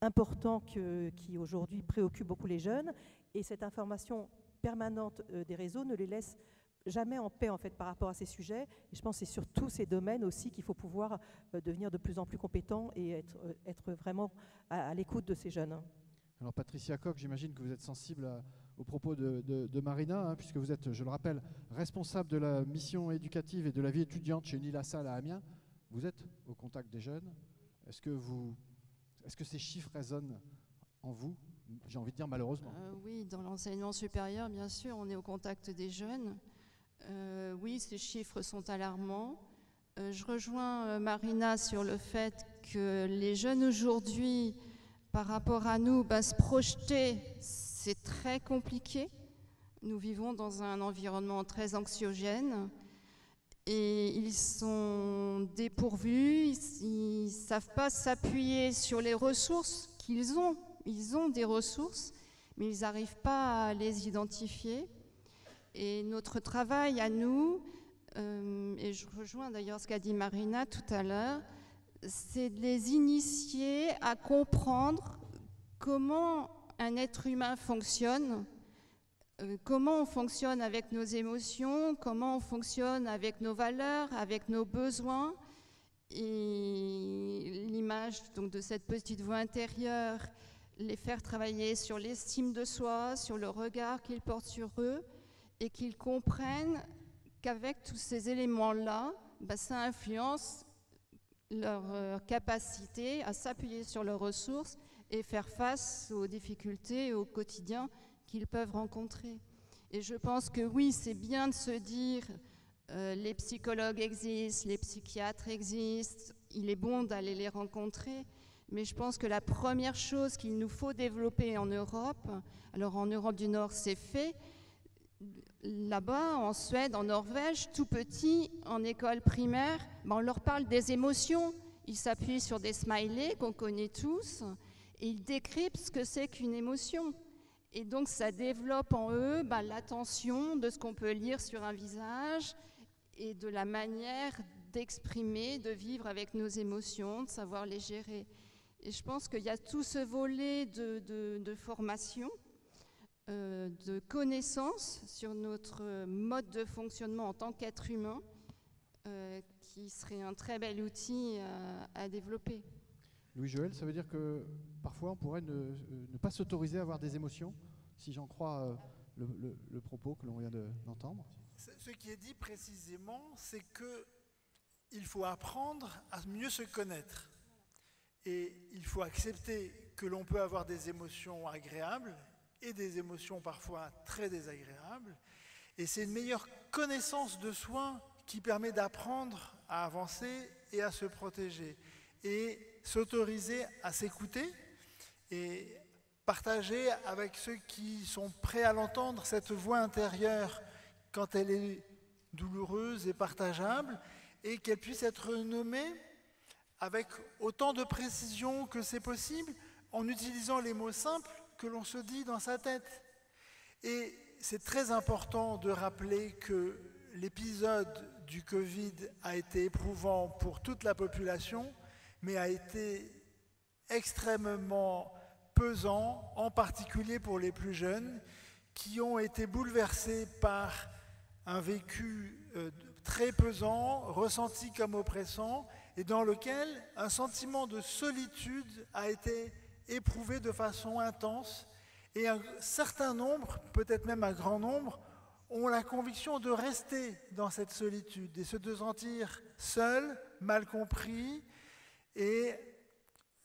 importants qui aujourd'hui préoccupent beaucoup les jeunes. Et cette information permanente des réseaux ne les laisse jamais en paix en fait par rapport à ces sujets. Et je pense que c'est sur tous ces domaines aussi qu'il faut pouvoir devenir de plus en plus compétent et être vraiment à l'écoute de ces jeunes. Alors Patricia Coq, j'imagine que vous êtes sensible aux propos de Marina, hein, puisque vous êtes, je le rappelle, responsable de la mission éducative et de la vie étudiante chez Unilassal à Amiens. Vous êtes au contact des jeunes. Est-ce que ces chiffres résonnent en vous? J'ai envie de dire malheureusement. Oui, dans l'enseignement supérieur, bien sûr, on est au contact des jeunes. Oui, ces chiffres sont alarmants. Je rejoins Marina sur le fait que les jeunes aujourd'hui, par rapport à nous, se projeter, c'est très compliqué. Nous vivons dans un environnement très anxiogène et ils sont dépourvus, ils ne savent pas s'appuyer sur les ressources qu'ils ont. Ils ont des ressources, mais ils n'arrivent pas à les identifier. Et notre travail à nous, et je rejoins d'ailleurs ce qu'a dit Marina tout à l'heure, c'est de les initier à comprendre comment un être humain fonctionne, comment on fonctionne avec nos émotions, comment on fonctionne avec nos valeurs, avec nos besoins. Et l'image donc, de cette petite voix intérieure, les faire travailler sur l'estime de soi, sur le regard qu'ils portent sur eux, et qu'ils comprennent qu'avec tous ces éléments-là, ça influence leur capacité à s'appuyer sur leurs ressources et faire face aux difficultés au quotidien qu'ils peuvent rencontrer. Et je pense que oui, c'est bien de se dire les psychologues existent, les psychiatres existent, il est bon d'aller les rencontrer, mais je pense que la première chose qu'il nous faut développer en Europe, alors en Europe du Nord c'est fait, là-bas en Suède, en Norvège, tout petit, en école primaire, on leur parle des émotions, ils s'appuient sur des smileys qu'on connaît tous, et ils décryptent ce que c'est qu'une émotion. Et donc ça développe en eux l'attention de ce qu'on peut lire sur un visage et de la manière d'exprimer, de vivre avec nos émotions, de savoir les gérer. Et je pense qu'il y a tout ce volet de formation, de connaissances sur notre mode de fonctionnement en tant qu'être humain, qui serait un très bel outil à développer. Louis-Joël, ça veut dire que parfois on pourrait ne pas s'autoriser à avoir des émotions, si j'en crois le propos que l'on vient d'entendre. Ce qui est dit précisément, c'est qu'il faut apprendre à mieux se connaître. Et il faut accepter que l'on peut avoir des émotions agréables et des émotions parfois très désagréables. Et c'est une meilleure connaissance de soi qui permet d'apprendre à avancer et à se protéger. Et s'autoriser à s'écouter et partager avec ceux qui sont prêts à l'entendre cette voix intérieure quand elle est douloureuse et partageable, et qu'elle puisse être nommée avec autant de précision que c'est possible, en utilisant les mots simples que l'on se dit dans sa tête. Et c'est très important de rappeler que l'épisode du Covid a été éprouvant pour toute la population, mais a été extrêmement pesant, en particulier pour les plus jeunes, qui ont été bouleversés par un vécu très pesant, ressenti comme oppressant, et dans lequel un sentiment de solitude a été éprouvé de façon intense, et un certain nombre, peut-être même un grand nombre, ont la conviction de rester dans cette solitude et se sentir seuls, mal compris, et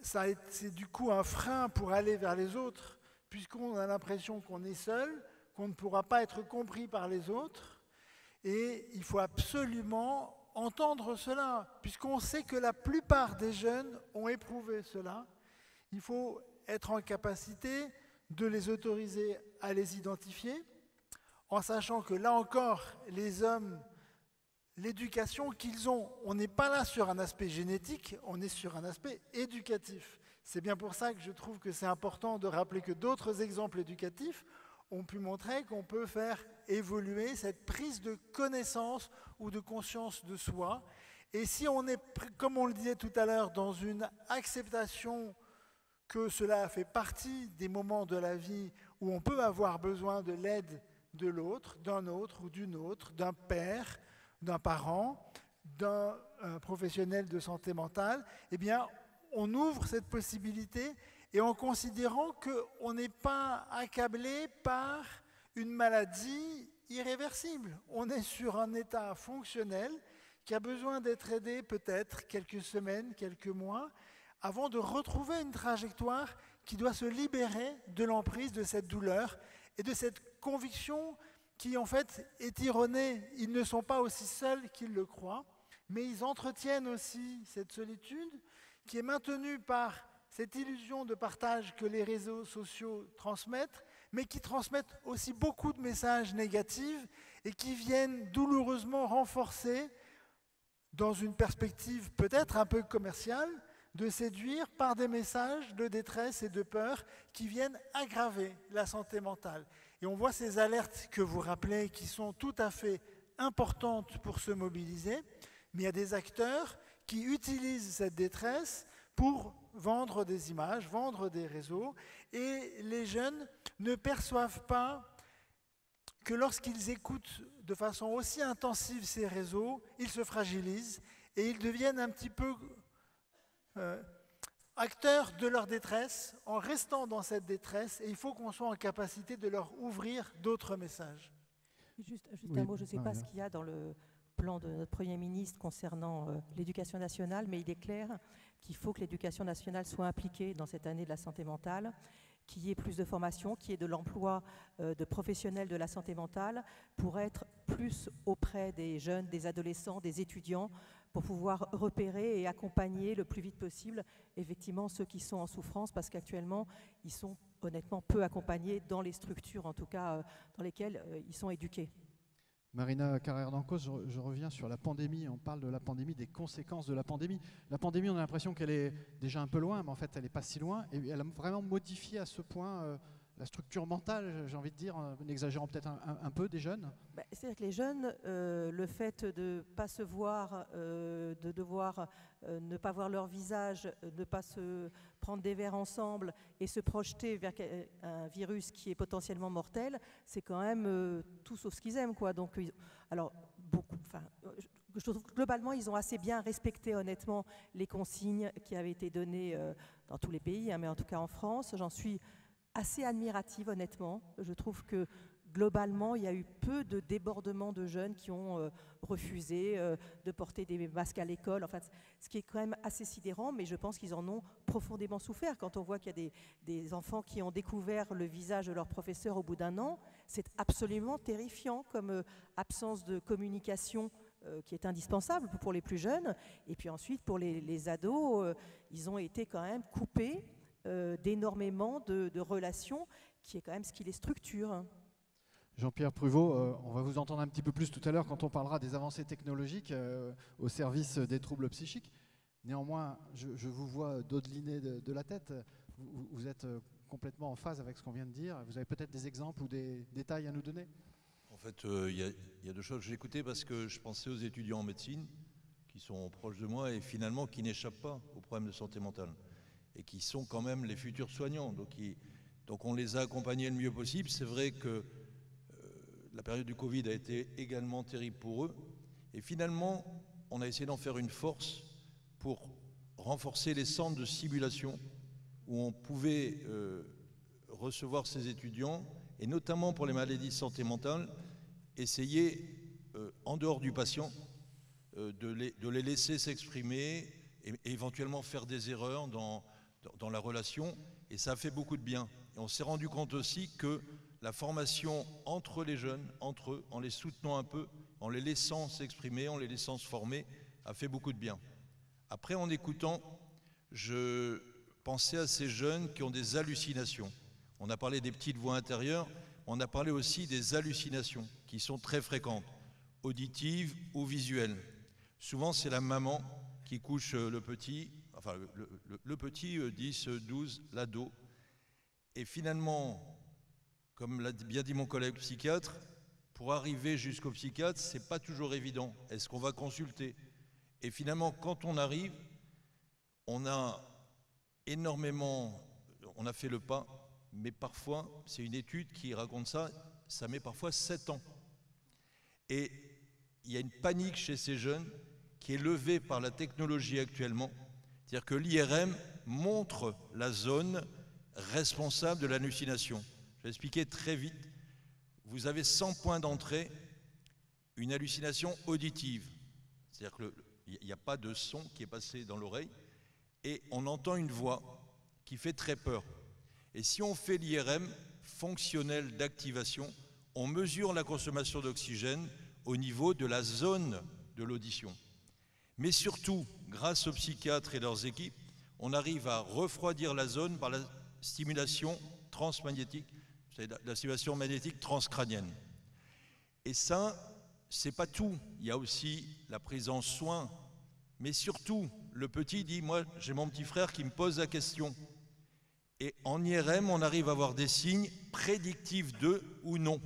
c'est du coup un frein pour aller vers les autres, puisqu'on a l'impression qu'on est seul, qu'on ne pourra pas être compris par les autres, et il faut absolument entendre cela, puisqu'on sait que la plupart des jeunes ont éprouvé cela. Il faut être en capacité de les autoriser à les identifier, en sachant que là encore, les hommes, l'éducation qu'ils ont, on n'est pas là sur un aspect génétique, on est sur un aspect éducatif. C'est bien pour ça que je trouve que c'est important de rappeler que d'autres exemples éducatifs ont pu montrer qu'on peut faire évoluer cette prise de connaissance ou de conscience de soi. Et si on est, comme on le disait tout à l'heure, dans une acceptation que cela fait partie des moments de la vie où on peut avoir besoin de l'aide de l'autre, d'un autre ou d'une autre, d'un père, d'un parent, d'un professionnel de santé mentale, eh bien, on ouvre cette possibilité et en considérant qu'on n'est pas accablé par une maladie irréversible. On est sur un état fonctionnel qui a besoin d'être aidé peut-être quelques semaines, quelques mois, avant de retrouver une trajectoire qui doit se libérer de l'emprise de cette douleur et de cette conviction qui en fait est erronée. Ils ne sont pas aussi seuls qu'ils le croient, mais ils entretiennent aussi cette solitude qui est maintenue par cette illusion de partage que les réseaux sociaux transmettent, mais qui transmettent aussi beaucoup de messages négatifs et qui viennent douloureusement renforcer, dans une perspective peut-être un peu commerciale, de séduire par des messages de détresse et de peur qui viennent aggraver la santé mentale. Et on voit ces alertes que vous rappelez qui sont tout à fait importantes pour se mobiliser, mais il y a des acteurs qui utilisent cette détresse pour vendre des images, vendre des réseaux, et les jeunes ne perçoivent pas que lorsqu'ils écoutent de façon aussi intensive ces réseaux, ils se fragilisent et ils deviennent un petit peu acteurs de leur détresse en restant dans cette détresse, et il faut qu'on soit en capacité de leur ouvrir d'autres messages. Juste un mot, je ne sais pas ce qu'il y a dans le plan de notre Premier ministre concernant l'éducation nationale, mais il est clair qu'il faut que l'éducation nationale soit impliquée dans cette année de la santé mentale, qu'il y ait plus de formation, qu'il y ait de l'emploi de professionnels de la santé mentale pour être plus auprès des jeunes, des adolescents, des étudiants, pour pouvoir repérer et accompagner le plus vite possible effectivement ceux qui sont en souffrance, parce qu'actuellement ils sont honnêtement peu accompagnés dans les structures, en tout cas dans lesquelles ils sont éduqués. Marina Carrère-Dancos, je reviens sur la pandémie. On parle de la pandémie, des conséquences de la pandémie. La pandémie, on a l'impression qu'elle est déjà un peu loin, mais en fait, elle n'est pas si loin. Et elle a vraiment modifié à ce point la structure mentale, j'ai envie de dire, en exagérant peut-être un peu, des jeunes. C'est-à-dire que les jeunes, le fait de ne pas se voir, de devoir ne pas voir leur visage, ne pas se prendre des verres ensemble et se projeter vers un virus qui est potentiellement mortel, c'est quand même tout sauf ce qu'ils aiment, quoi. Donc, alors, je trouve que globalement, ils ont assez bien respecté honnêtement les consignes qui avaient été données dans tous les pays, hein, mais en tout cas en France. J'en suis assez admirative honnêtement. Je trouve que globalement, il y a eu peu de débordements de jeunes qui ont refusé de porter des masques à l'école. Enfin, ce qui est quand même assez sidérant, mais je pense qu'ils en ont profondément souffert. Quand on voit qu'il y a des enfants qui ont découvert le visage de leur professeur au bout d'un an, c'est absolument terrifiant comme absence de communication qui est indispensable pour les plus jeunes. Et puis ensuite, pour les ados, ils ont été quand même coupés d'énormément de relations, qui est quand même ce qui les structure. Jean-Pierre Pruvot, on va vous entendre un petit peu plus tout à l'heure quand on parlera des avancées technologiques au service des troubles psychiques. Néanmoins, je vous vois dodeliner de la tête. Vous êtes complètement en phase avec ce qu'on vient de dire. Vous avez peut-être des exemples ou des détails à nous donner? En fait, il y a deux choses. J'ai écouté parce que je pensais aux étudiants en médecine qui sont proches de moi et finalement qui n'échappent pas aux problèmes de santé mentale et qui sont quand même les futurs soignants. Donc on les a accompagnés le mieux possible. C'est vrai que la période du Covid a été également terrible pour eux. Et finalement, on a essayé d'en faire une force pour renforcer les centres de simulation où on pouvait recevoir ces étudiants, et notamment pour les maladies de santé mentale, essayer, en dehors du patient, de les laisser s'exprimer et éventuellement faire des erreurs dans la relation. Et ça a fait beaucoup de bien. Et on s'est rendu compte aussi que la formation entre les jeunes, entre eux, en les soutenant un peu, en les laissant s'exprimer, en les laissant se former, a fait beaucoup de bien. Après, en écoutant, je pensais à ces jeunes qui ont des hallucinations. On a parlé des petites voix intérieures, on a parlé aussi des hallucinations qui sont très fréquentes, auditives ou visuelles. Souvent, c'est la maman qui couche le petit, enfin le petit 10, 12, l'ado. Et finalement, comme l'a bien dit mon collègue psychiatre, pour arriver jusqu'au psychiatre, ce n'est pas toujours évident. Est-ce qu'on va consulter? Et finalement, quand on arrive, on a fait le pas, mais parfois, c'est une étude qui raconte ça, ça met parfois 7 ans. Et il y a une panique chez ces jeunes qui est levée par la technologie actuellement. C'est-à-dire que l'IRM montre la zone responsable de l'hallucination. Je vais expliquer très vite. Vous avez 100 points d'entrée, une hallucination auditive. C'est-à-dire qu'il n'y a pas de son qui est passé dans l'oreille et on entend une voix qui fait très peur. Et si on fait l'IRM fonctionnel d'activation, on mesure la consommation d'oxygène au niveau de la zone de l'audition. Mais surtout, grâce aux psychiatres et leurs équipes, on arrive à refroidir la zone par la stimulation transmagnétique, c'est la stimulation magnétique transcrânienne. Et ça, c'est pas tout. Il y a aussi la prise en soin. Mais surtout, le petit dit, moi, j'ai mon petit frère qui me pose la question. Et en IRM, on arrive à avoir des signes prédictifs de ou non.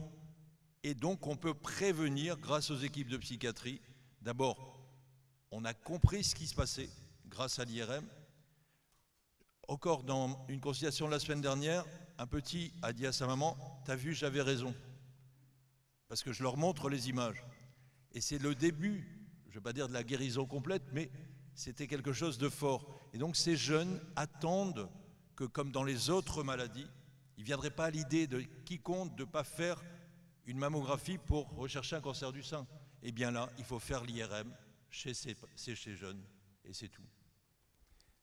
Et donc, on peut prévenir grâce aux équipes de psychiatrie. D'abord, on a compris ce qui se passait grâce à l'IRM. Encore dans une consultation de la semaine dernière, un petit a dit à sa maman, « T'as vu, j'avais raison ». Parce que je leur montre les images. Et c'est le début, je ne vais pas dire de la guérison complète, mais c'était quelque chose de fort. Et donc ces jeunes attendent que, comme dans les autres maladies, il ne viendrait pas à l'idée de quiconque de ne pas faire une mammographie pour rechercher un cancer du sein. Eh bien là, il faut faire l'IRM chez ces jeunes, et c'est tout.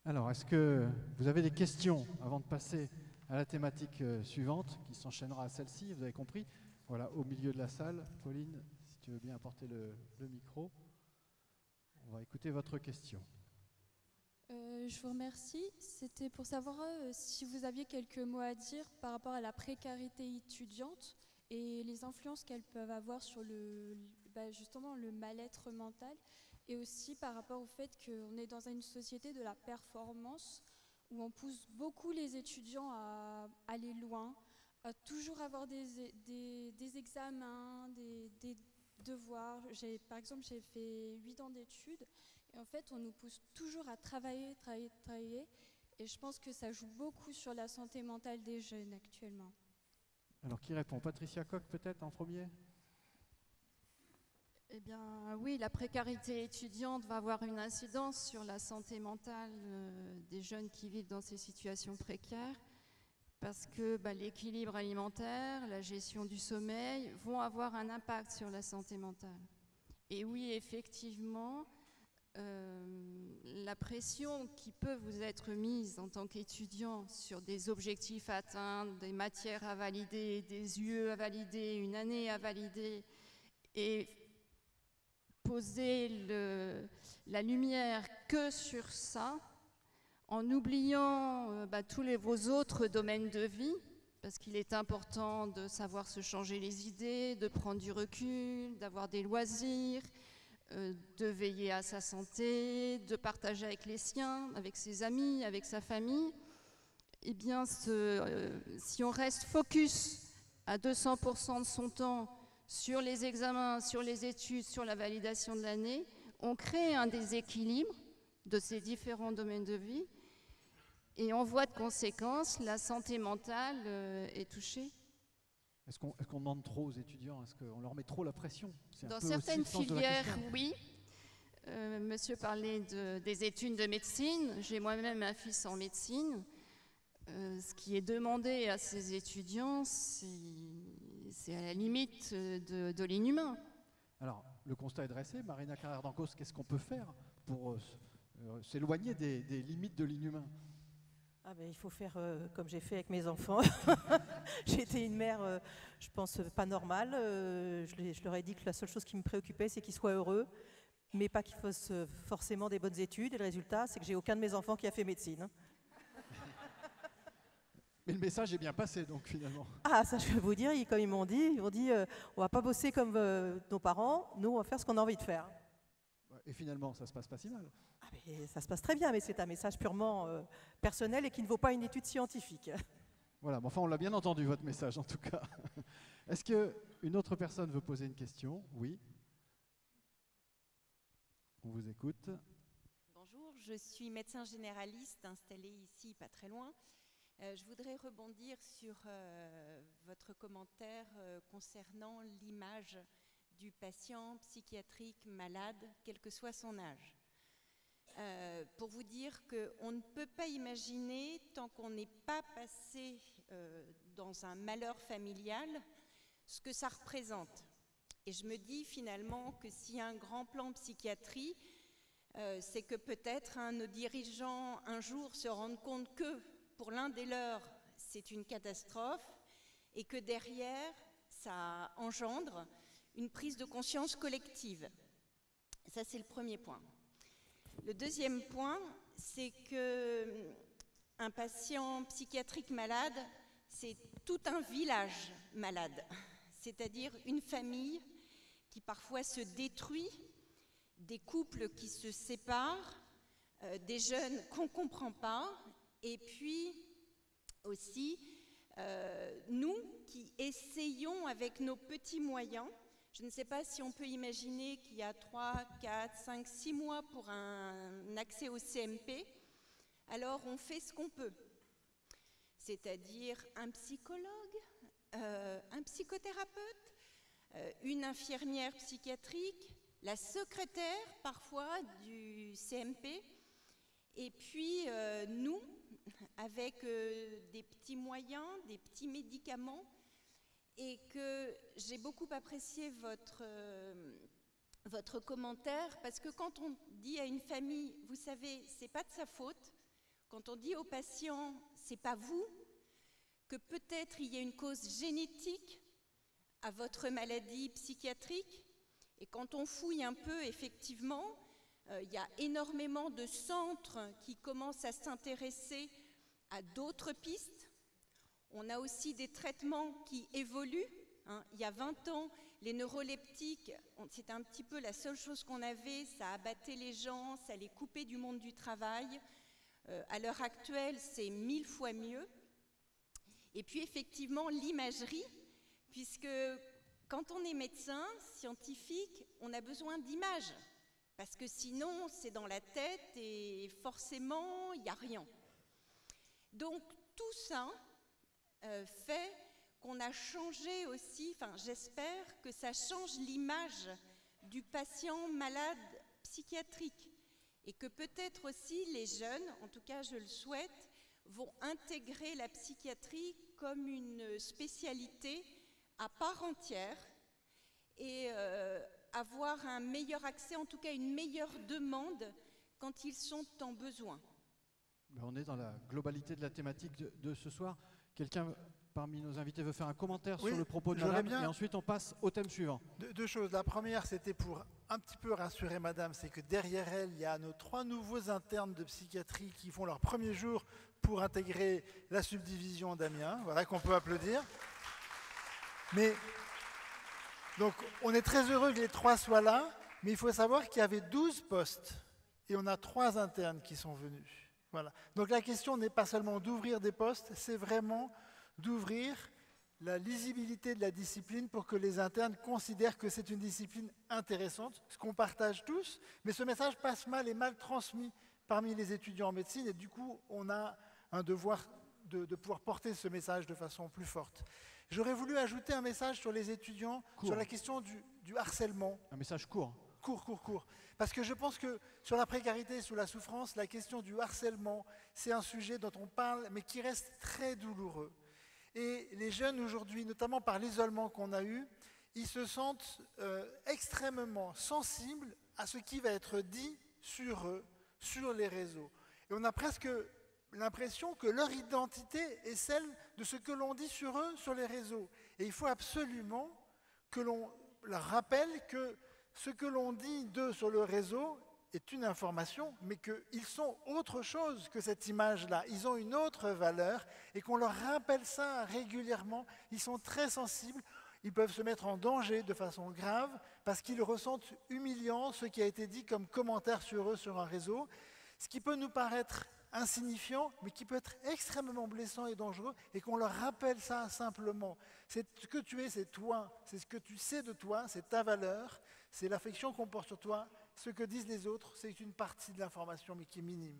Alors, est-ce que vous avez des questions avant de passer à la thématique suivante, qui s'enchaînera à celle-ci, vous avez compris? Voilà, au milieu de la salle. Pauline, si tu veux bien apporter le micro. On va écouter votre question. Je vous remercie. C'était pour savoir si vous aviez quelques mots à dire par rapport à la précarité étudiante et les influences qu'elles peuvent avoir sur justement le mal-être mental, et aussi par rapport au fait qu'on est dans une société de la performance où on pousse beaucoup les étudiants à aller loin, à toujours avoir des examens, des devoirs. Par exemple, j'ai fait 8 ans d'études et en fait, on nous pousse toujours à travailler. Et je pense que ça joue beaucoup sur la santé mentale des jeunes actuellement. Alors, qui répond? Patricia Coq, peut-être, en premier? Eh bien, oui, la précarité étudiante va avoir une incidence sur la santé mentale des jeunes qui vivent dans ces situations précaires, parce que l'équilibre alimentaire, la gestion du sommeil vont avoir un impact sur la santé mentale. Et oui, effectivement, la pression qui peut vous être mise en tant qu'étudiant sur des objectifs à atteindre, des matières à valider, des UE à valider, une année à valider, et poser la lumière que sur ça, en oubliant tous vos autres domaines de vie, parce qu'il est important de savoir se changer les idées, de prendre du recul, d'avoir des loisirs, de veiller à sa santé, de partager avec les siens, avec ses amis, avec sa famille. Eh bien, si on reste focus à 200% de son temps sur les examens, sur les études, sur la validation de l'année, on crée un déséquilibre de ces différents domaines de vie et en voie de conséquence, la santé mentale est touchée. Est-ce qu'on demande trop aux étudiants? Est-ce qu'on leur met trop la pression? Dans certaines filières, oui. Monsieur parlait des études de médecine. J'ai moi-même un fils en médecine. Ce qui est demandé à ces étudiants, c'est à la limite de l'inhumain. Alors, le constat est dressé. Marina Carrère-Dancos, qu'est-ce qu'on peut faire pour s'éloigner des limites de l'inhumain? Il faut faire comme j'ai fait avec mes enfants. J'ai été une mère, je pense, pas normale. Je leur ai dit que la seule chose qui me préoccupait, c'est qu'ils soient heureux, mais pas qu'ils fassent forcément des bonnes études. Et le résultat, c'est que j'ai aucun de mes enfants qui a fait médecine. Mais le message est bien passé, donc, finalement. Ah, ça, je vais vous dire, comme ils m'ont dit, on va pas bosser comme nos parents, nous, on va faire ce qu'on a envie de faire. Et finalement, ça se passe pas si mal. Ça se passe très bien, mais c'est un message purement personnel et qui ne vaut pas une étude scientifique. Voilà, mais enfin, on l'a bien entendu, votre message, en tout cas. Est-ce qu'une autre personne veut poser une question? Oui. On vous écoute. Bonjour, je suis médecin généraliste installé ici, pas très loin. Je voudrais rebondir sur votre commentaire concernant l'image du patient psychiatrique malade, quel que soit son âge. Pour vous dire qu'on ne peut pas imaginer, tant qu'on n'est pas passé dans un malheur familial, ce que ça représente. Et je me dis finalement que s'il y a un grand plan psychiatrie, c'est que peut-être nos dirigeants un jour se rendent compte que pour l'un des leurs, c'est une catastrophe et que derrière, ça engendre une prise de conscience collective. Ça, c'est le premier point. Le deuxième point, c'est qu'un patient psychiatrique malade, c'est tout un village malade, c'est-à-dire une famille qui parfois se détruit, des couples qui se séparent, des jeunes qu'on ne comprend pas, et puis aussi nous qui essayons avec nos petits moyens. Je ne sais pas si on peut imaginer qu'il y a 3, 4, 5, 6 mois pour un accès au CMP, alors on fait ce qu'on peut, c'est-à-dire un psychologue, un psychothérapeute, une infirmière psychiatrique, la secrétaire parfois du CMP, et puis nous, avec des petits moyens, des petits médicaments, et que j'ai beaucoup apprécié votre commentaire, parce que quand on dit à une famille, vous savez, c'est pas de sa faute, quand on dit au patient, c'est pas vous, que peut-être il y a une cause génétique à votre maladie psychiatrique, et quand on fouille un peu, effectivement, il y a énormément de centres qui commencent à s'intéresser à d'autres pistes. On a aussi des traitements qui évoluent. Il y a 20 ans, les neuroleptiques, c'était un petit peu la seule chose qu'on avait, ça abattait les gens, ça les coupait du monde du travail. À l'heure actuelle, c'est 1000 fois mieux. Et puis effectivement, l'imagerie, puisque quand on est médecin, scientifique, on a besoin d'images, parce que sinon, c'est dans la tête et forcément, il n'y a rien. Donc, tout ça fait qu'on a changé aussi, enfin, j'espère que ça change l'image du patient malade psychiatrique et que peut-être aussi les jeunes, en tout cas je le souhaite, vont intégrer la psychiatrie comme une spécialité à part entière et avoir un meilleur accès, en tout cas une meilleure demande quand ils sont en besoin. On est dans la globalité de la thématique de ce soir. Quelqu'un parmi nos invités veut faire un commentaire sur le propos de madame et ensuite on passe au thème suivant. Deux choses. La première, c'était pour un petit peu rassurer madame, c'est que derrière elle, il y a nos 3 nouveaux internes de psychiatrie qui font leur premier jour pour intégrer la subdivision d'Amiens. Voilà, qu'on peut applaudir. Mais donc, on est très heureux que les 3 soient là, mais il faut savoir qu'il y avait 12 postes et on a 3 internes qui sont venus. Voilà. Donc la question n'est pas seulement d'ouvrir des postes, c'est vraiment d'ouvrir la lisibilité de la discipline pour que les internes considèrent que c'est une discipline intéressante, ce qu'on partage tous, mais ce message passe mal et mal transmis parmi les étudiants en médecine et du coup, on a un devoir de pouvoir porter ce message de façon plus forte. J'aurais voulu ajouter un message sur les étudiants, sur la question du harcèlement. Un message court. Court. Parce que je pense que sur la précarité, sur la souffrance, la question du harcèlement, c'est un sujet dont on parle, mais qui reste très douloureux. Et les jeunes aujourd'hui, notamment par l'isolement qu'on a eu, ils se sentent extrêmement sensibles à ce qui va être dit sur eux, sur les réseaux. Et on a presque l'impression que leur identité est celle de ce que l'on dit sur eux, sur les réseaux. Et il faut absolument que l'on leur rappelle que ce que l'on dit d'eux sur le réseau est une information, mais qu'ils sont autre chose que cette image-là. Ils ont une autre valeur et qu'on leur rappelle ça régulièrement. Ils sont très sensibles. Ils peuvent se mettre en danger de façon grave parce qu'ils ressentent humiliant ce qui a été dit comme commentaire sur eux sur un réseau, ce qui peut nous paraître insignifiant, mais qui peut être extrêmement blessant et dangereux, et qu'on leur rappelle ça simplement. C'est ce que tu es, c'est toi, c'est ce que tu sais de toi, c'est ta valeur, c'est l'affection qu'on porte sur toi. Ce que disent les autres, c'est une partie de l'information, mais qui est minime.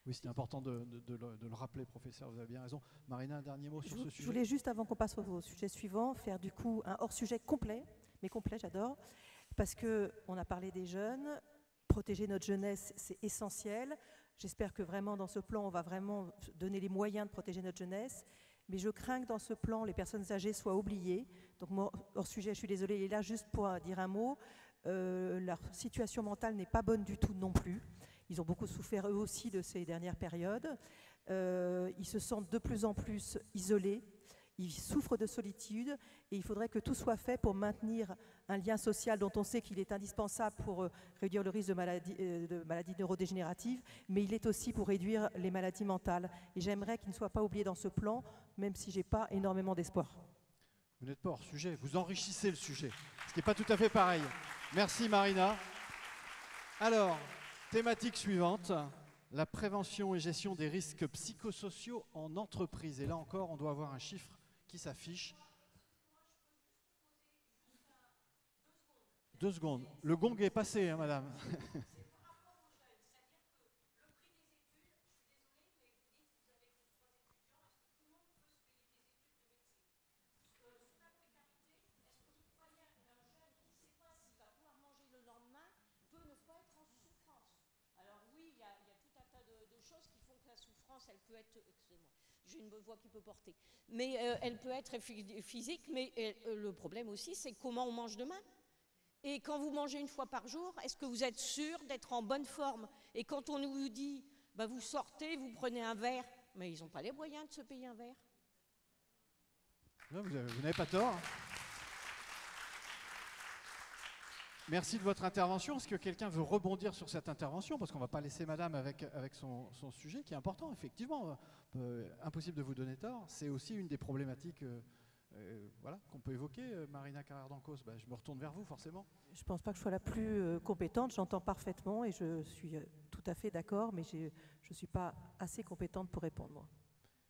Oui, c'est important de le rappeler, professeur, vous avez bien raison. Marina, un dernier mot sur ce sujet. Je voulais juste, avant qu'on passe au sujet suivant, faire du coup un hors-sujet complet, mais complet, j'adore, parce qu'on a parlé des jeunes, protéger notre jeunesse, c'est essentiel. J'espère que vraiment dans ce plan, on va vraiment donner les moyens de protéger notre jeunesse. Mais je crains que dans ce plan, les personnes âgées soient oubliées. Donc moi, hors sujet, je suis désolée, il est là juste pour dire un mot. Leur situation mentale n'est pas bonne du tout non plus. Ils ont beaucoup souffert eux aussi de ces dernières périodes. Ils se sentent de plus en plus isolés. Ils souffrent de solitude et il faudrait que tout soit fait pour maintenir un lien social dont on sait qu'il est indispensable pour réduire le risque de maladies neurodégénératives, mais il est aussi pour réduire les maladies mentales. Et j'aimerais qu'il ne soit pas oublié dans ce plan, même si je n'ai pas énormément d'espoir. Vous n'êtes pas hors sujet, vous enrichissez le sujet, ce qui n'est pas tout à fait pareil. Merci Marina. Alors, thématique suivante. La prévention et gestion des risques psychosociaux en entreprise. Et là encore, on doit avoir un chiffre qui s'affiche. 2 secondes. Le gong est passé, hein, madame. Elle peut être, excusez-moi, j'ai une voix qui peut porter, mais elle peut être physique, mais le problème aussi, c'est comment on mange demain. Et quand vous mangez une fois par jour, est-ce que vous êtes sûr d'être en bonne forme? Et quand on nous dit, bah, vous sortez, vous prenez un verre, mais ils n'ont pas les moyens de se payer un verre. Non, vous n'avez pas tort. Merci de votre intervention. Est-ce que quelqu'un veut rebondir sur cette intervention? Parce qu'on ne va pas laisser madame avec son sujet qui est important, effectivement. Impossible de vous donner tort. C'est aussi une des problématiques voilà, qu'on peut évoquer. Marina Carrère-Dancos, je me retourne vers vous forcément. Je ne pense pas que je sois la plus compétente. J'entends parfaitement et je suis tout à fait d'accord, mais je ne suis pas assez compétente pour répondre, moi.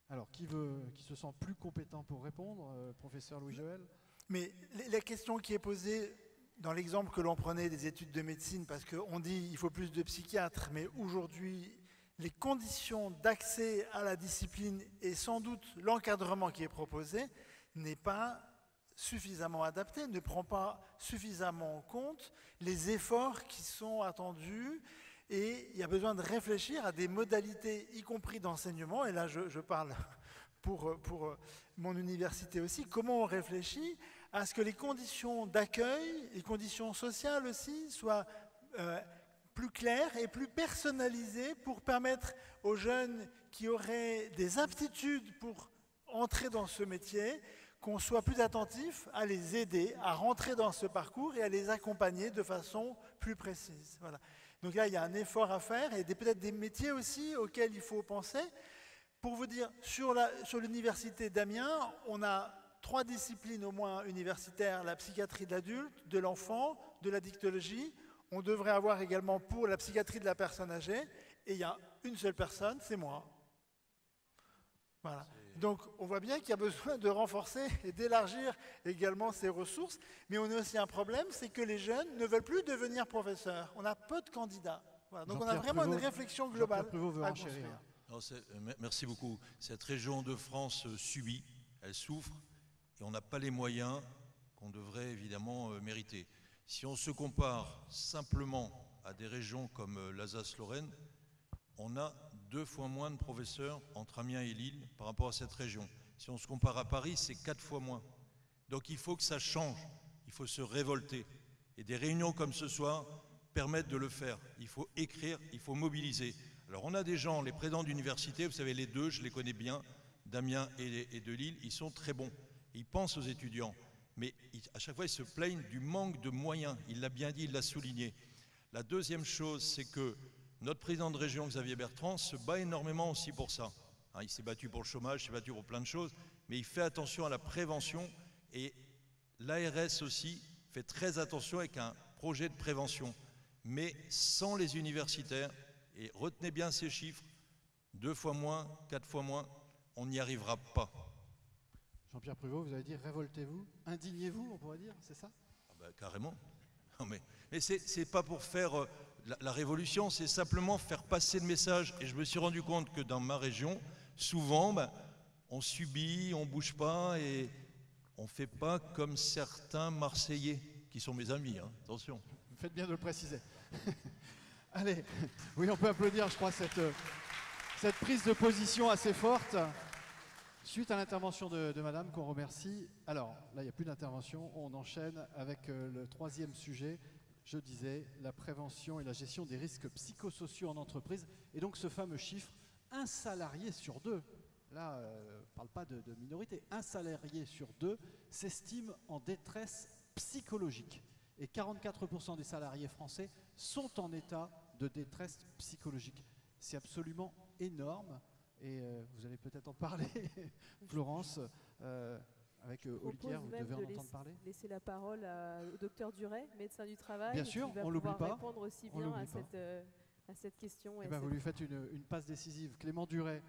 Alors, qui se sent plus compétent pour répondre? Professeur Louis-Joël? Mais la question qui est posée dans l'exemple que l'on prenait des études de médecine, parce qu'on dit qu'il faut plus de psychiatres, mais aujourd'hui, les conditions d'accès à la discipline et sans doute l'encadrement qui est proposé n'est pas suffisamment adapté, ne prend pas suffisamment en compte les efforts qui sont attendus, et il y a besoin de réfléchir à des modalités, y compris d'enseignement, et là je parle pour mon université aussi, comment on réfléchit à ce que les conditions d'accueil, les conditions sociales aussi, soient plus claires et plus personnalisées pour permettre aux jeunes qui auraient des aptitudes pour entrer dans ce métier, qu'on soit plus attentif à les aider à rentrer dans ce parcours et à les accompagner de façon plus précise. Voilà. Donc là, il y a un effort à faire et peut-être des métiers aussi auxquels il faut penser. Pour vous dire, sur l'université d'Amiens, on a 3 disciplines au moins universitaires, la psychiatrie de l'adulte, de l'enfant, de la dictologie. On devrait avoir également pour la psychiatrie de la personne âgée, et il y a une seule personne, c'est moi. Voilà. Donc on voit bien qu'il y a besoin de renforcer et d'élargir également ces ressources, mais on a aussi un problème, c'est que les jeunes ne veulent plus devenir professeurs. On a peu de candidats. Voilà. Donc on a vraiment une réflexion globale à construire. Merci beaucoup. Cette région de France subit, elle souffre, et on n'a pas les moyens qu'on devrait évidemment mériter. Si on se compare simplement à des régions comme l'Alsace-Lorraine, on a 2 fois moins de professeurs entre Amiens et Lille par rapport à cette région. Si on se compare à Paris, c'est 4 fois moins. Donc il faut que ça change, il faut se révolter. Et des réunions comme ce soir permettent de le faire. Il faut écrire, il faut mobiliser. Alors on a des gens, les présidents d'université, vous savez les 2, je les connais bien, d'Amiens et de Lille, ils sont très bons. Ils pensent aux étudiants, mais à chaque fois ils se plaignent du manque de moyens. Il l'a bien dit, il l'a souligné. La deuxième chose, c'est que notre président de région, Xavier Bertrand, se bat énormément aussi pour ça. Il s'est battu pour le chômage, il s'est battu pour plein de choses, mais il fait attention à la prévention, et l'ARS aussi fait très attention avec un projet de prévention. Mais sans les universitaires, et retenez bien ces chiffres, 2 fois moins, 4 fois moins, on n'y arrivera pas. Jean-Pierre Pruvot, vous avez dit révoltez-vous, indignez-vous, on pourrait dire, c'est ça? Carrément. Non, mais c'est pas pour faire la révolution, c'est simplement faire passer le message. Et je me suis rendu compte que dans ma région, souvent, on subit, on bouge pas et on fait pas comme certains Marseillais, qui sont mes amis, hein, attention. Vous faites bien de le préciser. Allez, oui, on peut applaudir, je crois, cette prise de position assez forte. Suite à l'intervention de Madame, qu'on remercie. Alors, là, il n'y a plus d'intervention. On enchaîne avec le 3e sujet. Je disais, la prévention et la gestion des risques psychosociaux en entreprise. Et donc, ce fameux chiffre, 1 salarié sur 2. Là, on ne parle pas de minorité. 1 salarié sur 2 s'estime en détresse psychologique. Et 44% des salariés français sont en état de détresse psychologique. C'est absolument énorme. Et vous allez peut-être en parler, Florence, avec Olivier, vous devez en entendre parler. Laisser la parole au docteur Duret, médecin du travail, bien sûr, qui va on l'oublie pouvoir pas. répondre aussi bien à cette question. Vous lui faites une passe décisive. Clément Duret,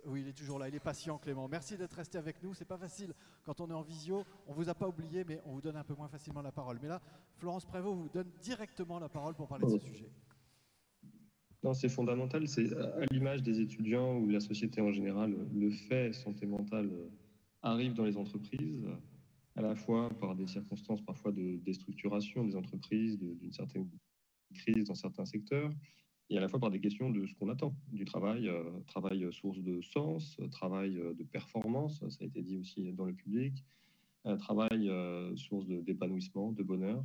oui, il est toujours là, il est patient, Clément. Merci d'être resté avec nous. C'est pas facile quand on est en visio. On vous a pas oublié, mais on vous donne un peu moins facilement la parole. Mais là, Florence Prévost vous donne directement la parole pour parler de ce sujet. Non, c'est fondamental, c'est à l'image des étudiants ou de la société en général, le fait santé mentale arrive dans les entreprises, à la fois par des circonstances parfois de déstructuration des entreprises, d'une certaine crise dans certains secteurs, et à la fois par des questions de ce qu'on attend du travail, travail source de sens, travail de performance, ça a été dit aussi dans le public, travail source d'épanouissement, de bonheur,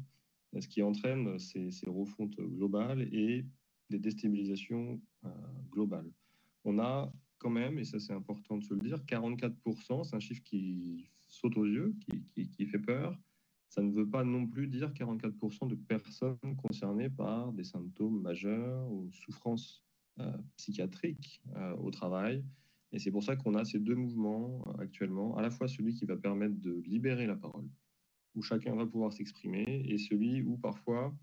ce qui entraîne ces refontes globales et des déstabilisations globales. On a quand même, et ça c'est important de se le dire, 44%, c'est un chiffre qui saute aux yeux, qui fait peur. Ça ne veut pas non plus dire 44% de personnes concernées par des symptômes majeurs ou souffrances psychiatriques au travail. Et c'est pour ça qu'on a ces 2 mouvements actuellement, à la fois celui qui va permettre de libérer la parole, où chacun va pouvoir s'exprimer, et celui où parfois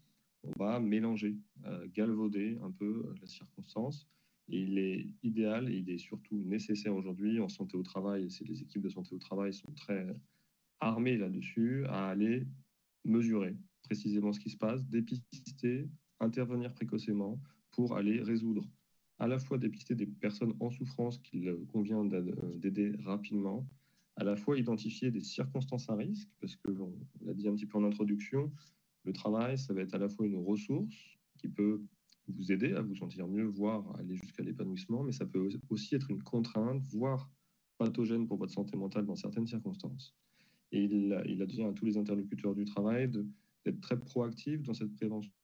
on va mélanger, galvauder un peu la circonstance. Et il est idéal et il est surtout nécessaire aujourd'hui en santé au travail, et les équipes de santé au travail sont très armées là-dessus, à aller mesurer précisément ce qui se passe, dépister, intervenir précocement pour aller résoudre, à la fois dépister des personnes en souffrance qu'il convient d'aider rapidement, à la fois identifier des circonstances à risque, parce que, on l'a dit un petit peu en introduction, le travail, ça va être à la fois une ressource qui peut vous aider à vous sentir mieux, voire aller jusqu'à l'épanouissement, mais ça peut aussi être une contrainte, voire pathogène pour votre santé mentale dans certaines circonstances. Et il a dit à tous les interlocuteurs du travail d'être très proactifs dans cette prévention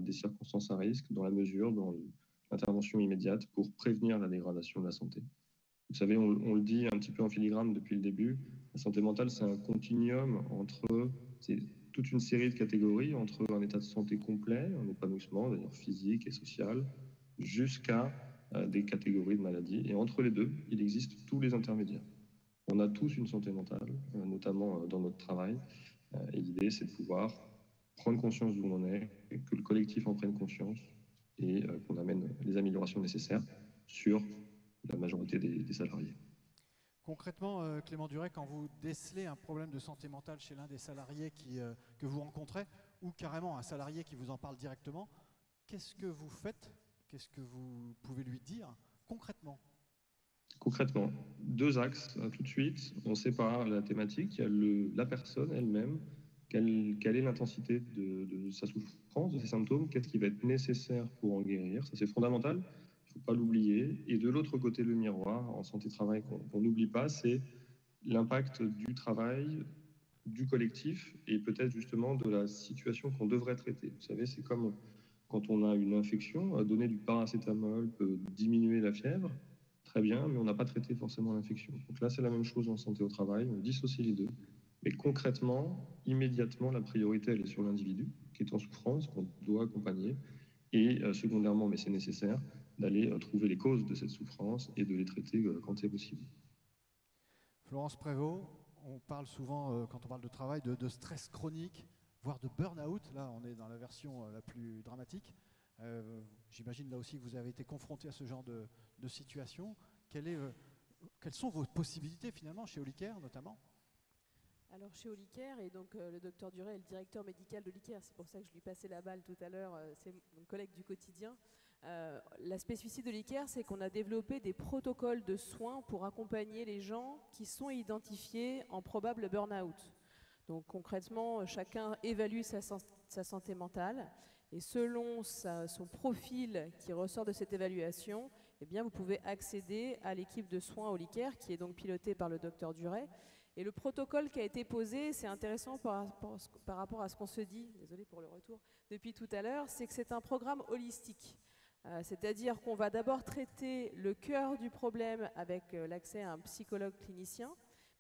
des circonstances à risque, dans la mesure, dans l'intervention immédiate pour prévenir la dégradation de la santé. Vous savez, on le dit un petit peu en filigrane depuis le début, la santé mentale, c'est un continuum entre, c'est toute une série de catégories, entre un état de santé complet, un épanouissement, d'ailleurs physique et social, jusqu'à des catégories de maladies. Et entre les deux, il existe tous les intermédiaires. On a tous une santé mentale, notamment dans notre travail. Et l'idée, c'est de pouvoir prendre conscience d'où on en est, que le collectif en prenne conscience et qu'on amène les améliorations nécessaires sur la majorité des salariés. Concrètement, Clément Duret, quand vous décelez un problème de santé mentale chez l'un des salariés que vous rencontrez, ou carrément un salarié qui vous en parle directement, qu'est-ce que vous faites? Qu'est-ce que vous pouvez lui dire concrètement? Concrètement, 2 axes. Tout de suite, on sépare la thématique. Il y a la personne elle-même, quelle est l'intensité de sa souffrance, de ses symptômes, qu'est-ce qui va être nécessaire pour en guérir. Ça, c'est fondamental. Il ne faut pas l'oublier. Et de l'autre côté, le miroir, en santé-travail, qu'on n'oublie pas, c'est l'impact du travail, du collectif et peut-être justement de la situation qu'on devrait traiter. Vous savez, c'est comme quand on a une infection, donner du paracétamol peut diminuer la fièvre, très bien, mais on n'a pas traité forcément l'infection. Donc là, c'est la même chose en santé au travail, on dissocie les deux. Mais concrètement, immédiatement, la priorité, elle est sur l'individu qui est en souffrance, qu'on doit accompagner. Et secondairement, mais c'est nécessaire, d'aller trouver les causes de cette souffrance et de les traiter quand c'est possible. Florence Prévost, on parle souvent, quand on parle de travail, de stress chronique, voire de burn-out. Là, on est dans la version la plus dramatique. J'imagine là aussi que vous avez été confronté à ce genre de situation. Quelles sont vos possibilités finalement chez Olicare notamment? Alors chez Olicare, et donc le docteur Duret est le directeur médical de Olicare, c'est pour ça que je lui passais la balle tout à l'heure, c'est mon collègue du quotidien. La spécificité de Olicare, c'est qu'on a développé des protocoles de soins pour accompagner les gens qui sont identifiés en probable burn-out. Donc concrètement, chacun évalue sa santé mentale et selon son profil qui ressort de cette évaluation, eh bien, vous pouvez accéder à l'équipe de soins Olicare qui est donc pilotée par le docteur Duret. Et le protocole qui a été posé, c'est intéressant par rapport à ce qu'on se dit, désolé pour le retour, depuis tout à l'heure, c'est que c'est un programme holistique. C'est-à-dire qu'on va d'abord traiter le cœur du problème avec l'accès à un psychologue clinicien,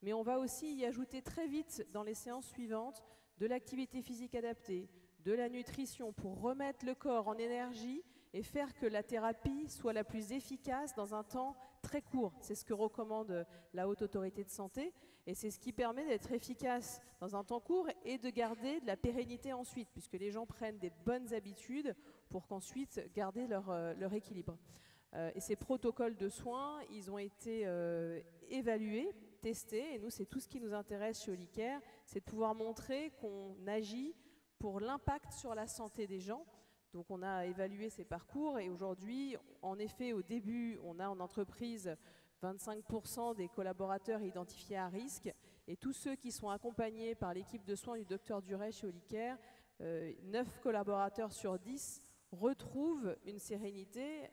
mais on va aussi y ajouter très vite dans les séances suivantes de l'activité physique adaptée, de la nutrition pour remettre le corps en énergie et faire que la thérapie soit la plus efficace dans un temps très court. C'est ce que recommande la Haute Autorité de Santé et c'est ce qui permet d'être efficace dans un temps court et de garder de la pérennité ensuite, puisque les gens prennent des bonnes habitudes pour qu'ensuite garder leur équilibre. Et ces protocoles de soins, ils ont été évalués, testés, et nous, c'est tout ce qui nous intéresse chez Olicare, c'est de pouvoir montrer qu'on agit pour l'impact sur la santé des gens. Donc on a évalué ces parcours et aujourd'hui, en effet, au début, on a en entreprise 25% des collaborateurs identifiés à risque et tous ceux qui sont accompagnés par l'équipe de soins du docteur Duret chez Olicare, 9 collaborateurs sur 10 retrouvent une sérénité,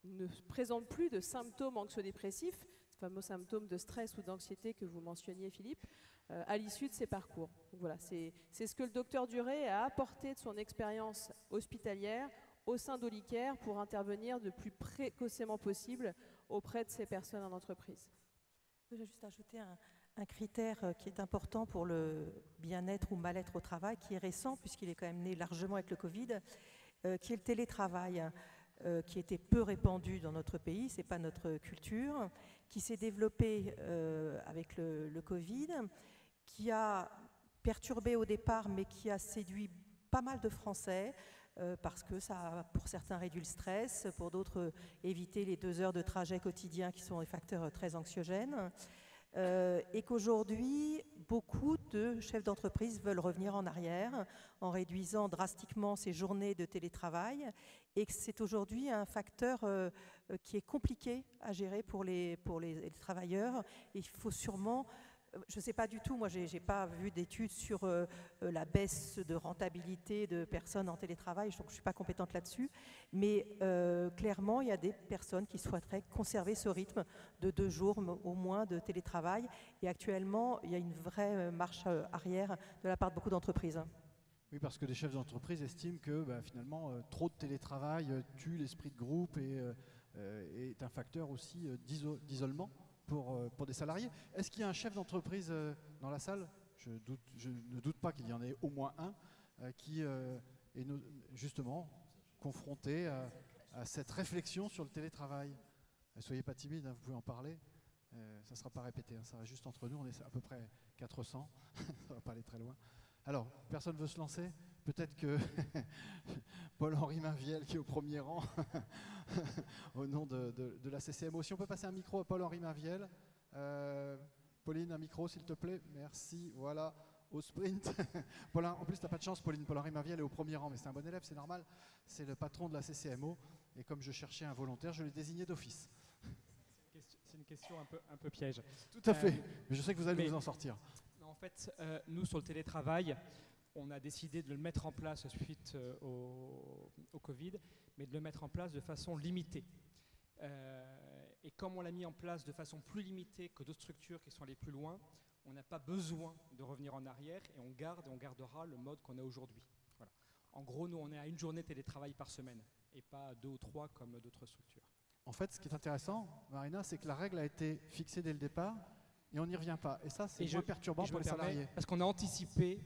ne présentent plus de symptômes anxio-dépressifs, ce fameux symptôme de stress ou d'anxiété que vous mentionniez, Philippe, à l'issue de ces parcours. Donc voilà, c'est ce que le docteur Duret a apporté de son expérience hospitalière au sein d'Olicare pour intervenir le plus précocement possible auprès de ces personnes en entreprise. Je vais juste ajouter un critère qui est important pour le bien-être ou mal-être au travail, qui est récent puisqu'il est quand même né largement avec le Covid, qui est le télétravail, qui était peu répandu dans notre pays, ce n'est pas notre culture, qui s'est développé avec le Covid, qui a perturbé au départ, mais qui a séduit pas mal de Français, parce que ça a pour certains réduit le stress, pour d'autres évité les 2 heures de trajet quotidien qui sont des facteurs très anxiogènes, et qu'aujourd'hui, beaucoup de chefs d'entreprise veulent revenir en arrière en réduisant drastiquement ces journées de télétravail et que c'est aujourd'hui un facteur qui est compliqué à gérer pour les travailleurs. Et il faut sûrement... Je ne sais pas du tout, moi je n'ai pas vu d'études sur la baisse de rentabilité de personnes en télétravail, donc je ne suis pas compétente là-dessus, mais clairement il y a des personnes qui souhaiteraient conserver ce rythme de 2 jours au moins de télétravail, et actuellement il y a une vraie marche arrière de la part de beaucoup d'entreprises. Oui, parce que des chefs d'entreprise estiment que finalement trop de télétravail tue l'esprit de groupe et est un facteur aussi d'isolement pour des salariés. Est-ce qu'il y a un chef d'entreprise dans la salle? Je ne doute pas qu'il y en ait au moins un qui est justement confronté à cette réflexion sur le télétravail. Soyez pas timide, vous pouvez en parler. Ça ne sera pas répété, ça reste juste entre nous, on est à peu près 400, ça ne va pas aller très loin. Alors, personne ne veut se lancer? Peut-être que Paul-Henri Mainviel, qui est au premier rang, au nom de la CCMO. Si on peut passer un micro à Paul-Henri Mainviel. Pauline, un micro, s'il te plaît. Merci, voilà, au sprint. Paulin, en plus, tu n'as pas de chance, Pauline. Paul-Henri Mainviel est au premier rang, mais c'est un bon élève, c'est normal. C'est le patron de la CCMO. Et comme je cherchais un volontaire, je l'ai désigné d'office. C'est une question un peu piège. Tout à fait, mais je sais que vous allez vous en sortir. En fait, nous, sur le télétravail, on a décidé de le mettre en place suite au Covid, mais de le mettre en place de façon limitée. Et comme on l'a mis en place de façon plus limitée que d'autres structures qui sont allées plus loin, on n'a pas besoin de revenir en arrière et on gardera le mode qu'on a aujourd'hui. Voilà. En gros, nous, on est à 1 journée de télétravail par semaine et pas 2 ou 3 comme d'autres structures. En fait, ce qui est intéressant, Marina, c'est que la règle a été fixée dès le départ et on n'y revient pas. Et ça, c'est moins perturbant pour les salariés. Parce qu'on a anticipé,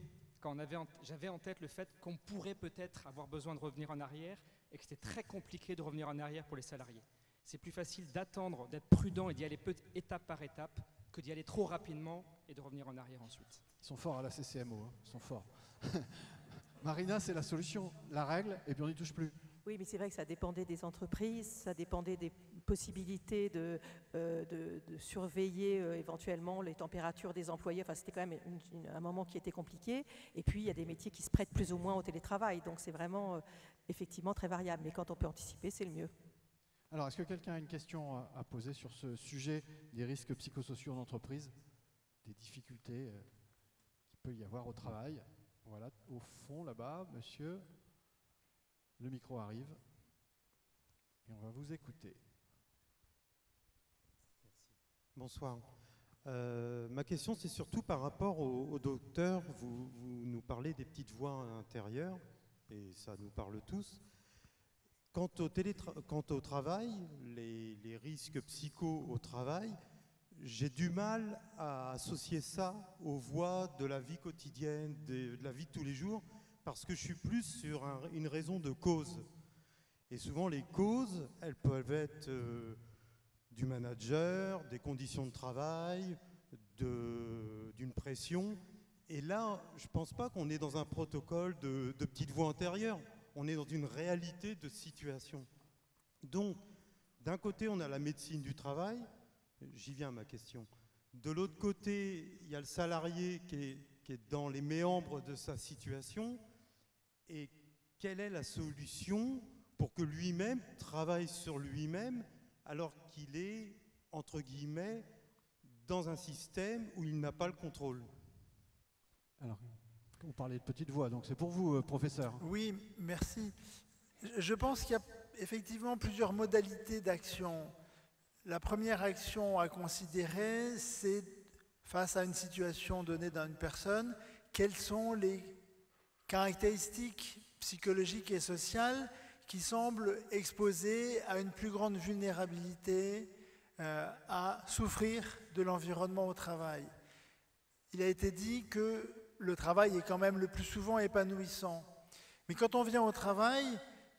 j'avais en tête le fait qu'on pourrait peut-être avoir besoin de revenir en arrière et que c'était très compliqué de revenir en arrière pour les salariés. C'est plus facile d'attendre, d'être prudent et d'y aller étape par étape que d'y aller trop rapidement et de revenir en arrière ensuite. Ils sont forts à la CCMO, hein. Ils sont forts. Marina, c'est la solution, la règle, et puis on n'y touche plus. Oui, mais c'est vrai que ça dépendait des entreprises, ça dépendait des possibilités de surveiller éventuellement les températures des employés. Enfin, c'était quand même un moment qui était compliqué. Et puis, il y a des métiers qui se prêtent plus ou moins au télétravail. Donc, c'est vraiment effectivement très variable. Mais quand on peut anticiper, c'est le mieux. Alors, est-ce que quelqu'un a une question à poser sur ce sujet des risques psychosociaux en entreprise, des difficultés qu'il peut y avoir au travail? Voilà, au fond, là-bas, monsieur. Le micro arrive et on va vous écouter. Merci. Bonsoir. Ma question, c'est surtout par rapport au docteur. Vous nous parlez des petites voix intérieures, et ça nous parle tous. Quant au travail, les risques psycho au travail, j'ai du mal à associer ça aux voies de la vie quotidienne, de la vie de tous les jours, parce que je suis plus sur une raison de cause. Et souvent, les causes, elles peuvent être du manager, des conditions de travail, d'une pression. Et là, je ne pense pas qu'on est dans un protocole de petites voix antérieures. On est dans une réalité de situation. Donc, d'un côté, on a la médecine du travail. J'y viens à ma question. De l'autre côté, il y a le salarié qui est dans les méandres de sa situation. Et quelle est la solution pour que lui-même travaille sur lui-même alors qu'il est, entre guillemets, dans un système où il n'a pas le contrôle? Alors, vous parlez de petite voix, donc c'est pour vous, professeur. Oui, merci. Je pense qu'il y a effectivement plusieurs modalités d'action. La première action à considérer, c'est face à une situation donnée d'une personne, quelles sont les caractéristiques psychologiques et sociales qui semblent exposées à une plus grande vulnérabilité à souffrir de l'environnement au travail. Il a été dit que le travail est quand même le plus souvent épanouissant. Mais quand on vient au travail,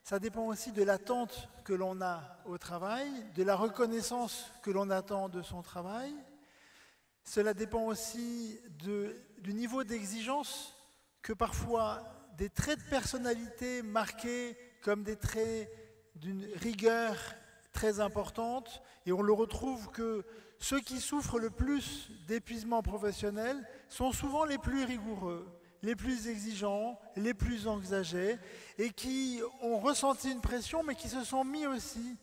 ça dépend aussi de l'attente que l'on a au travail, de la reconnaissance que l'on attend de son travail. Cela dépend aussi du niveau d'exigence que parfois des traits de personnalité marqués comme des traits d'une rigueur très importante, et on le retrouve que ceux qui souffrent le plus d'épuisement professionnel sont souvent les plus rigoureux, les plus exigeants, les plus engagés, et qui ont ressenti une pression, mais qui se sont mis aussi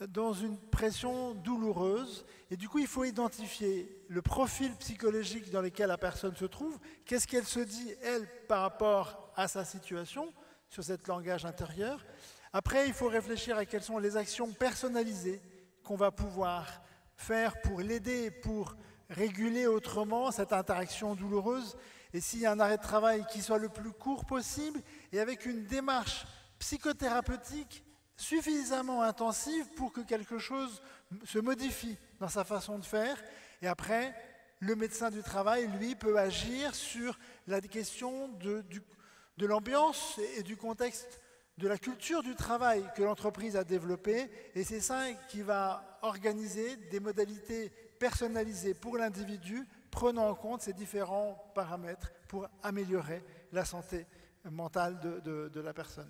dans une pression douloureuse. Et du coup, il faut identifier le profil psychologique dans lequel la personne se trouve, qu'est-ce qu'elle se dit, elle, par rapport à sa situation, sur cet langage intérieur. Après, il faut réfléchir à quelles sont les actions personnalisées qu'on va pouvoir faire pour l'aider, pour réguler autrement cette interaction douloureuse. Et s'il y a un arrêt de travail qui soit le plus court possible et avec une démarche psychothérapeutique suffisamment intensive pour que quelque chose se modifie dans sa façon de faire. Et après, le médecin du travail, lui, peut agir sur la question de l'ambiance et du contexte de la culture du travail que l'entreprise a développée. Et c'est ça qui va organiser des modalités personnalisées pour l'individu, prenant en compte ces différents paramètres pour améliorer la santé mentale de la personne.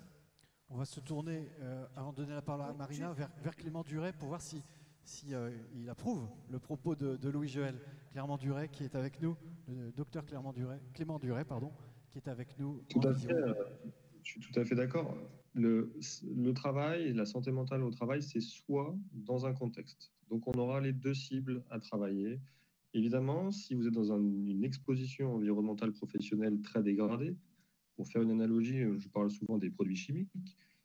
On va se tourner, avant de donner la parole à Marina, vers Clément Duret pour voir si il approuve le propos de Louis-Joël. Clément Duret qui est avec nous, le docteur Clément Duret, qui est avec nous. Tout à fait, je suis tout à fait d'accord. Le travail, la santé mentale au travail, c'est soi dans un contexte. Donc on aura les deux cibles à travailler. Évidemment, si vous êtes dans une exposition environnementale professionnelle très dégradée, pour faire une analogie, je parle souvent des produits chimiques.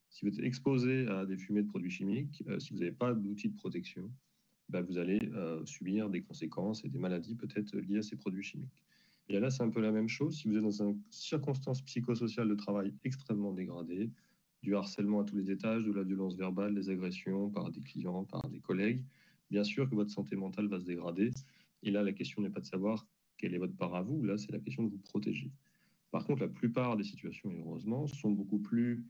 Si vous êtes exposé à des fumées de produits chimiques, si vous n'avez pas d'outils de protection, vous allez subir des conséquences et des maladies peut-être liées à ces produits chimiques. Et là, c'est un peu la même chose. Si vous êtes dans une circonstance psychosociale de travail extrêmement dégradée, du harcèlement à tous les étages, de la violence verbale, des agressions par des clients, par des collègues, bien sûr que votre santé mentale va se dégrader. Et là, la question n'est pas de savoir quelle est votre part à vous. Là, c'est la question de vous protéger. Par contre, la plupart des situations, et heureusement, sont beaucoup plus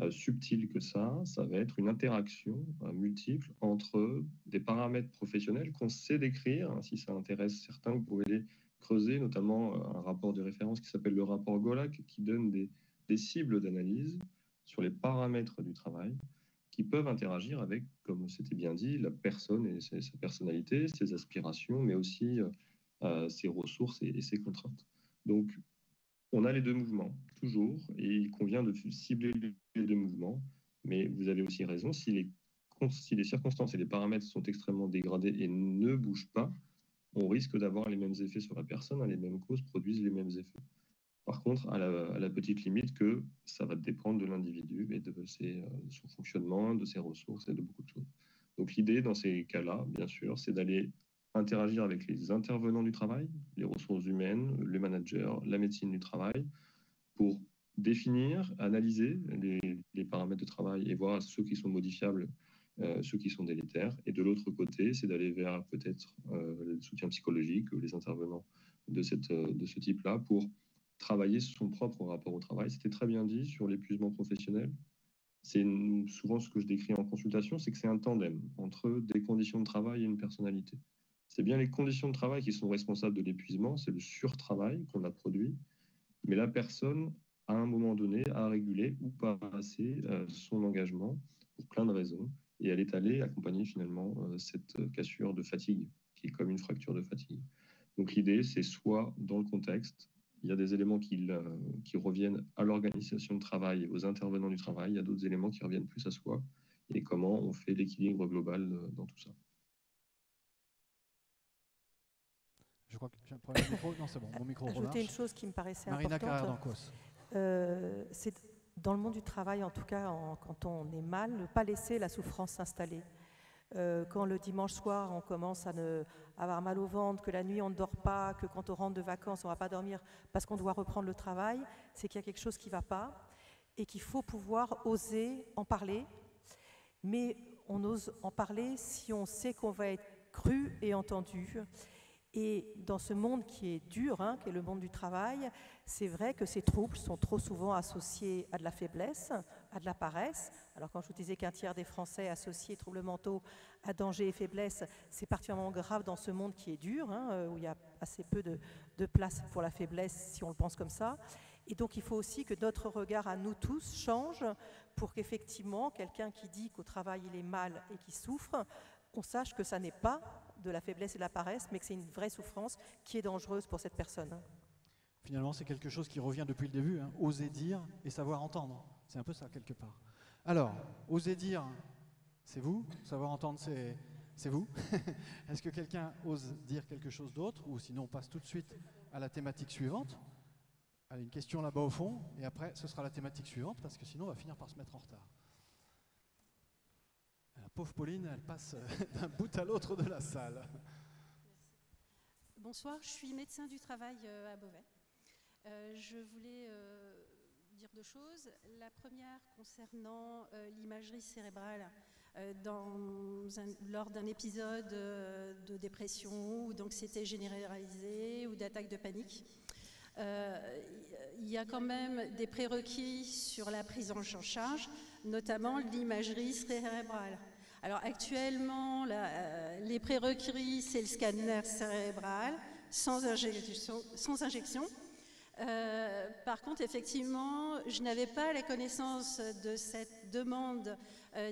subtiles que ça. Ça va être une interaction multiple entre des paramètres professionnels qu'on sait décrire. Si ça intéresse certains, vous pouvez les creuser, notamment un rapport de référence qui s'appelle le rapport Golak, qui donne des cibles d'analyse sur les paramètres du travail qui peuvent interagir avec, comme c'était bien dit, la personne et sa personnalité, ses aspirations, mais aussi ses ressources et ses contraintes. Donc, on a les deux mouvements, toujours, et il convient de cibler les deux mouvements. Mais vous avez aussi raison, si les circonstances et les paramètres sont extrêmement dégradés et ne bougent pas, on risque d'avoir les mêmes effets sur la personne, les mêmes causes produisent les mêmes effets. Par contre, à la petite limite que ça va dépendre de l'individu et de son fonctionnement, de ses ressources et de beaucoup de choses. Donc l'idée dans ces cas-là, bien sûr, c'est d'aller interagir avec les intervenants du travail, les ressources humaines, les managers, la médecine du travail, pour définir, analyser les paramètres de travail et voir ceux qui sont modifiables, ceux qui sont délétères. Et de l'autre côté, c'est d'aller vers peut-être le soutien psychologique, les intervenants de ce type-là, pour travailler son propre rapport au travail. C'était très bien dit sur l'épuisement professionnel. C'est souvent ce que je décris en consultation, c'est que c'est un tandem entre des conditions de travail et une personnalité. C'est bien les conditions de travail qui sont responsables de l'épuisement, c'est le surtravail qu'on a produit, mais la personne, à un moment donné, a régulé ou pas assez son engagement pour plein de raisons, et elle est allée accompagner finalement cette cassure de fatigue, qui est comme une fracture de fatigue. Donc l'idée, c'est soit dans le contexte, il y a des éléments qui reviennent à l'organisation de travail et aux intervenants du travail, il y a d'autres éléments qui reviennent plus à soi, et comment on fait l'équilibre global dans tout ça. Je crois que j'ai un problème de micro. Non, c'est bon, mon micro remarche. Ajouter une chose qui me paraissait Marina importante. C'est dans le monde du travail, en tout cas, quand on est mal, ne pas laisser la souffrance s'installer. Quand le dimanche soir, on commence à avoir mal au ventre, que la nuit, on ne dort pas, que quand on rentre de vacances, on ne va pas dormir parce qu'on doit reprendre le travail, c'est qu'il y a quelque chose qui ne va pas et qu'il faut pouvoir oser en parler. Mais on ose en parler si on sait qu'on va être cru et entendu. Et dans ce monde qui est dur, qui est le monde du travail, c'est vrai que ces troubles sont trop souvent associés à de la faiblesse, à de la paresse. Alors quand je vous disais qu'un tiers des Français associent troubles mentaux à danger et faiblesse, c'est particulièrement grave dans ce monde qui est dur, où il y a assez peu de place pour la faiblesse si on le pense comme ça. Et donc il faut aussi que notre regard à nous tous change pour qu'effectivement, quelqu'un qui dit qu'au travail il est mal et qui souffre, on sache que ça n'est pas de la faiblesse et de la paresse, mais que c'est une vraie souffrance qui est dangereuse pour cette personne. Finalement, c'est quelque chose qui revient depuis le début, hein. Oser dire et savoir entendre. C'est un peu ça, quelque part. Alors, oser dire, c'est vous. Savoir entendre, c'est vous. Est-ce que quelqu'un ose dire quelque chose d'autre? Ou sinon, on passe tout de suite à la thématique suivante. Allez, une question là-bas au fond, et après, ce sera la thématique suivante, parce que sinon, on va finir par se mettre en retard. La pauvre Pauline, elle passe d'un bout à l'autre de la salle. Bonsoir, je suis médecin du travail à Beauvais. Je voulais dire deux choses. La première concernant l'imagerie cérébrale lors d'un épisode de dépression ou d'anxiété généralisée ou d'attaque de panique. Il y a quand même des prérequis sur la prise en charge, notamment l'imagerie cérébrale. Alors actuellement, les prérequis, c'est le scanner cérébral sans injection. Par contre, effectivement, je n'avais pas la connaissance de cette demande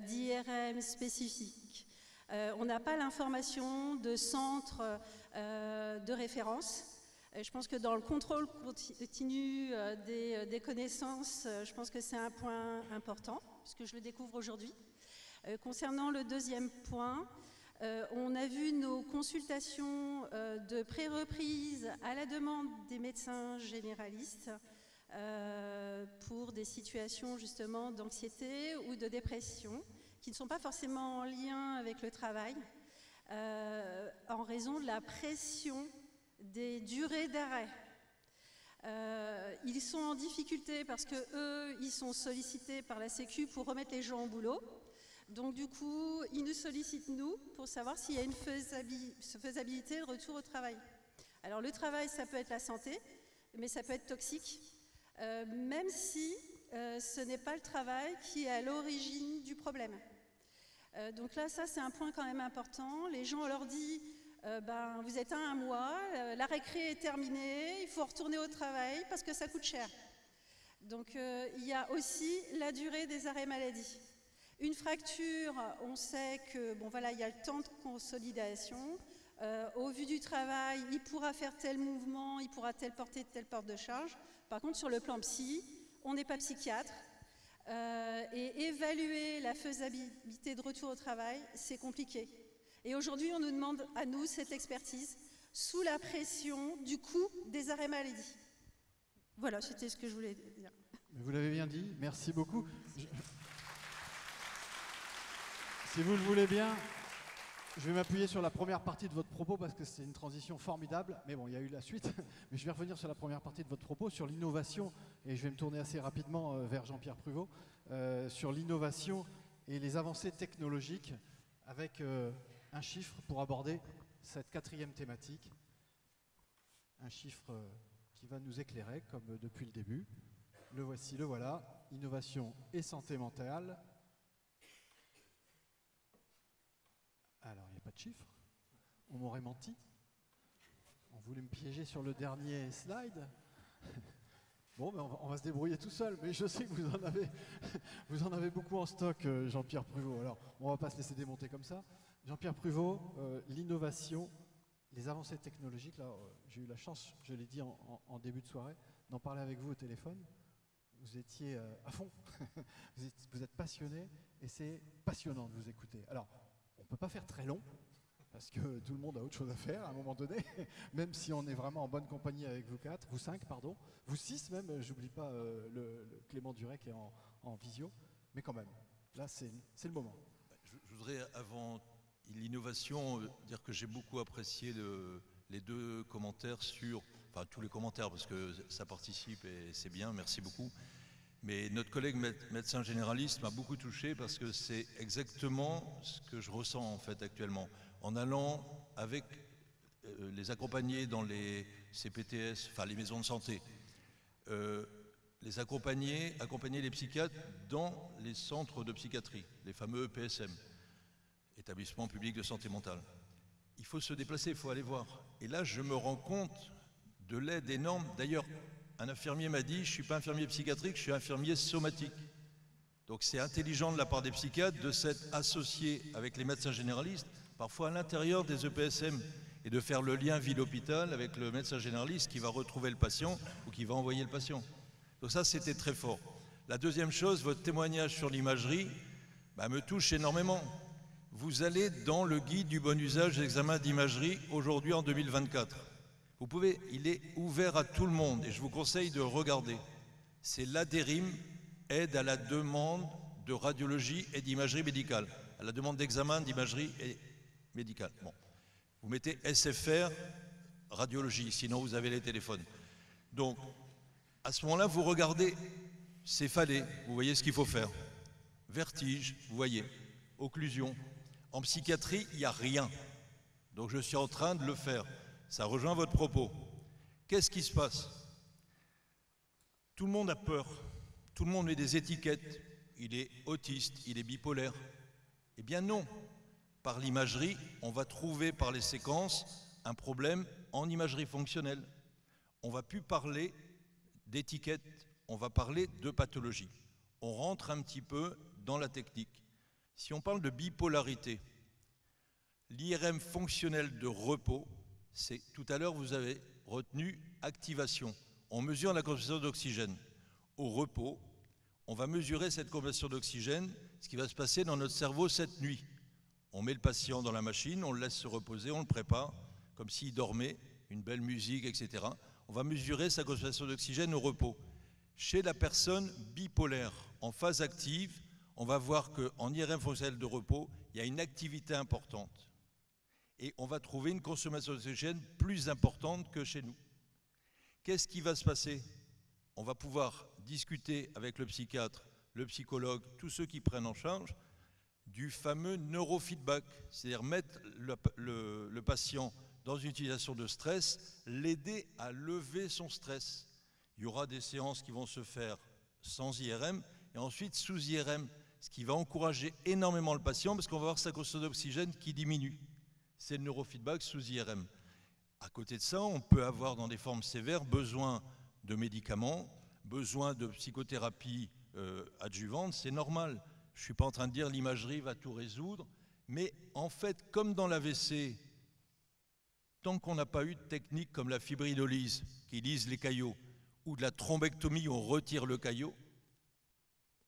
d'IRM spécifique. On n'a pas l'information de centre de référence. Je pense que dans le contrôle continu des connaissances, je pense que c'est un point important, puisque je le découvre aujourd'hui. Concernant le deuxième point, on a vu nos consultations de pré-reprise à la demande des médecins généralistes pour des situations justement d'anxiété ou de dépression qui ne sont pas forcément en lien avec le travail en raison de la pression des durées d'arrêt. Ils sont en difficulté parce que eux, ils sont sollicités par la Sécu pour remettre les gens au boulot. Donc du coup, ils nous sollicitent nous pour savoir s'il y a une faisabilité de retour au travail. Alors le travail, ça peut être la santé, mais ça peut être toxique, même si ce n'est pas le travail qui est à l'origine du problème. Donc là, ça c'est un point quand même important. Les gens, on leur dit vous êtes à 1 mois, la récré est terminée, il faut retourner au travail parce que ça coûte cher. Donc il y a aussi la durée des arrêts maladie. Une fracture, on sait que il y a le temps de consolidation. Au vu du travail, il pourra faire tel mouvement, il pourra porter telle porte de charge. Par contre, sur le plan psy, on n'est pas psychiatre. Et évaluer la faisabilité de retour au travail, c'est compliqué. Et aujourd'hui, on nous demande à nous cette expertise sous la pression du coût des arrêts maladie. Voilà, c'était ce que je voulais dire. Vous l'avez bien dit, merci beaucoup. Si vous le voulez bien, je vais m'appuyer sur la première partie de votre propos parce que c'est une transition formidable. Mais bon, il y a eu la suite. Mais je vais revenir sur la première partie de votre propos, sur l'innovation. Et je vais me tourner assez rapidement vers Jean-Pierre Pruvot, sur l'innovation et les avancées technologiques avec un chiffre pour aborder cette 4e thématique. Un chiffre qui va nous éclairer, comme depuis le début. Le voici, le voilà. Innovation et santé mentale. Alors, il n'y a pas de chiffre. On m'aurait menti. On voulait me piéger sur le dernier slide. Bon, on va se débrouiller tout seul. Mais je sais que vous en avez beaucoup en stock, Jean-Pierre Pruvot. Alors, on ne va pas se laisser démonter comme ça. Jean-Pierre Pruvot, l'innovation, les avancées technologiques. Là, j'ai eu la chance, je l'ai dit en début de soirée, d'en parler avec vous au téléphone. Vous étiez à fond. Vous êtes passionné et c'est passionnant de vous écouter. Alors, on ne peut pas faire très long, parce que tout le monde a autre chose à faire à un moment donné, même si on est vraiment en bonne compagnie avec vous 4, vous 5, pardon, vous 6 même, j'oublie pas le Clément Duret qui est en visio, mais quand même, là c'est le moment. Je voudrais, avant l'innovation, dire que j'ai beaucoup apprécié les 2 commentaires enfin tous les commentaires, parce que ça participe et c'est bien, merci beaucoup. Mais notre collègue médecin généraliste m'a beaucoup touché parce que c'est exactement ce que je ressens en fait actuellement. En allant avec les accompagner dans les CPTS, enfin les maisons de santé, les accompagner les psychiatres dans les centres de psychiatrie, les fameux PSM, établissements publics de santé mentale. Il faut se déplacer, il faut aller voir. Et là, je me rends compte de l'aide énorme. D'ailleurs, un infirmier m'a dit, je ne suis pas infirmier psychiatrique, je suis infirmier somatique. Donc c'est intelligent de la part des psychiatres de s'être associés avec les médecins généralistes parfois à l'intérieur des EPSM, et de faire le lien ville-hôpital avec le médecin généraliste qui va retrouver le patient ou qui va envoyer le patient. Donc ça, c'était très fort. La deuxième chose, votre témoignage sur l'imagerie me touche énormément. Vous allez dans le guide du bon usage des examens d'imagerie aujourd'hui en 2024. Vous pouvez, il est ouvert à tout le monde et je vous conseille de le regarder. C'est l'ADERIM, aide à la demande de radiologie et d'imagerie médicale, à la demande d'examen d'imagerie et médicale. Bon. Vous mettez SFR, radiologie, sinon vous avez les téléphones. Donc, à ce moment-là, vous regardez céphalée, vous voyez ce qu'il faut faire. Vertige, vous voyez. Occlusion. En psychiatrie, il n'y a rien. Donc je suis en train de le faire. Ça rejoint votre propos. Qu'est-ce qui se passe? Tout le monde a peur. Tout le monde met des étiquettes. Il est autiste, il est bipolaire. Eh bien non. Par l'imagerie, on va trouver par les séquences un problème en imagerie fonctionnelle. On ne va plus parler d'étiquettes, on va parler de pathologie. On rentre un petit peu dans la technique. Si on parle de bipolarité, l'IRM fonctionnel de repos, c'est tout à l'heure vous avez retenu activation. On mesure la concentration d'oxygène. Au repos, on va mesurer cette concentration d'oxygène, ce qui va se passer dans notre cerveau cette nuit. On met le patient dans la machine, on le laisse se reposer, on le prépare, comme s'il dormait, une belle musique, etc. On va mesurer sa concentration d'oxygène au repos. Chez la personne bipolaire, en phase active, on va voir qu'en IRM fonctionnel de repos, il y a une activité importante. Et on va trouver une consommation d'oxygène plus importante que chez nous. Qu'est-ce qui va se passer? On va pouvoir discuter avec le psychiatre, le psychologue, tous ceux qui prennent en charge, du fameux neurofeedback, c'est-à-dire mettre le patient dans une situation de stress, l'aider à lever son stress. Il y aura des séances qui vont se faire sans IRM et ensuite sous IRM, ce qui va encourager énormément le patient parce qu'on va voir sa consommation d'oxygène qui diminue. C'est le neurofeedback sous IRM. À côté de ça, on peut avoir dans des formes sévères besoin de médicaments, besoin de psychothérapie adjuvante, c'est normal. Je ne suis pas en train de dire l'imagerie va tout résoudre, mais en fait, comme dans l'AVC, tant qu'on n'a pas eu de technique comme la fibrinolyse, qui lise les caillots, ou de la thrombectomie, où on retire le caillot,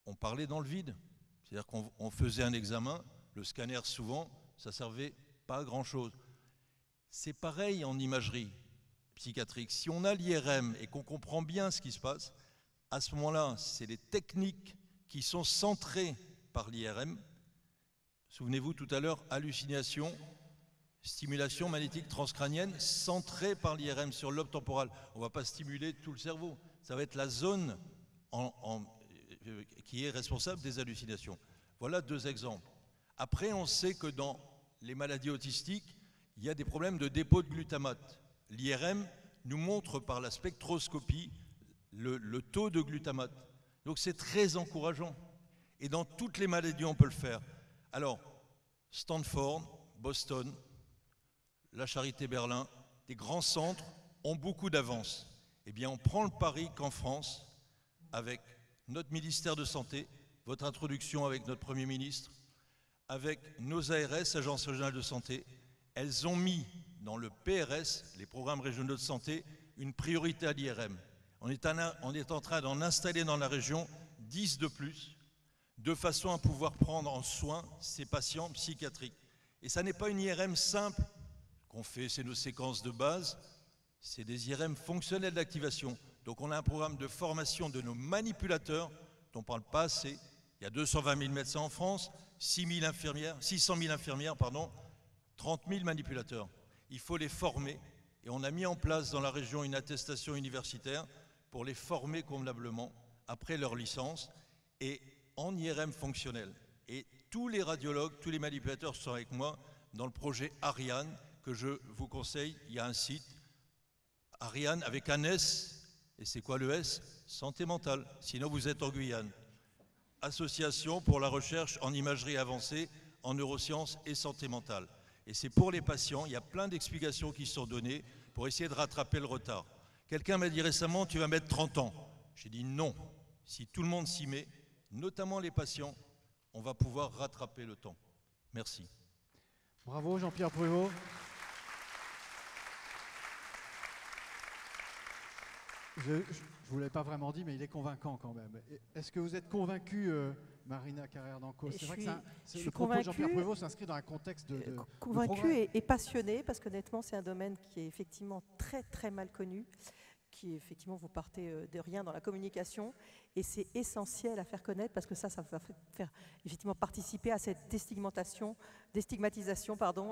on parlait dans le vide. C'est-à-dire qu'on faisait un examen, le scanner souvent, ça ne servait pas à grand-chose. C'est pareil en imagerie psychiatrique. Si on a l'IRM et qu'on comprend bien ce qui se passe, à ce moment-là, c'est les techniques qui sont centrées par l'IRM. Souvenez-vous tout à l'heure, hallucination, stimulation magnétique transcrânienne centrée par l'IRM sur le lobe temporal. On ne va pas stimuler tout le cerveau. Ça va être la zone qui est responsable des hallucinations. Voilà deux exemples. Après, on sait que dans les maladies autistiques, il y a des problèmes de dépôt de glutamate. L'IRM nous montre par la spectroscopie le taux de glutamate. Donc c'est très encourageant. Et dans toutes les maladies, on peut le faire. Alors, Stanford, Boston, la Charité Berlin, des grands centres ont beaucoup d'avance. Eh bien, on prend le pari qu'en France, avec notre ministère de Santé, votre introduction avec notre Premier ministre, avec nos ARS, Agences régionales de santé, elles ont mis dans le PRS, les programmes régionaux de santé, une priorité à l'IRM. On est en train d'en installer dans la région 10 de plus, de façon à pouvoir prendre en soin ces patients psychiatriques. Et ça n'est pas une IRM simple qu'on fait, c'est nos séquences de base, c'est des IRM fonctionnels d'activation. Donc on a un programme de formation de nos manipulateurs, dont on ne parle pas assez. Il y a 220 000 médecins en France, 600 000 infirmières, 30 000 manipulateurs. Il faut les former. Et on a mis en place dans la région une attestation universitaire pour les former convenablement après leur licence et en IRM fonctionnel. Et tous les radiologues, tous les manipulateurs sont avec moi dans le projet Ariane que je vous conseille. Il y a un site, Ariane avec un S. Et c'est quoi le S? Santé mentale. Sinon vous êtes en Guyane. Association pour la recherche en imagerie avancée, en neurosciences et santé mentale. Et c'est pour les patients, il y a plein d'explications qui sont données pour essayer de rattraper le retard. Quelqu'un m'a dit récemment, tu vas mettre 30 ans. J'ai dit non. Si tout le monde s'y met, notamment les patients, on va pouvoir rattraper le temps. Merci. Bravo Jean-Pierre Pruvot. Je ne vous l'ai pas vraiment dit, mais il est convaincant quand même. Est-ce que vous êtes convaincu, Marina Carrère-Danco? C'est vrai que le propos de Jean-Pierre Pruvot s'inscrit dans un contexte de convaincu et passionné, parce qu'honnêtement, c'est un domaine qui est effectivement très très mal connu, qui effectivement, vous partez de rien dans la communication, et c'est essentiel à faire connaître, parce que ça va faire effectivement participer à cette déstigmatisation,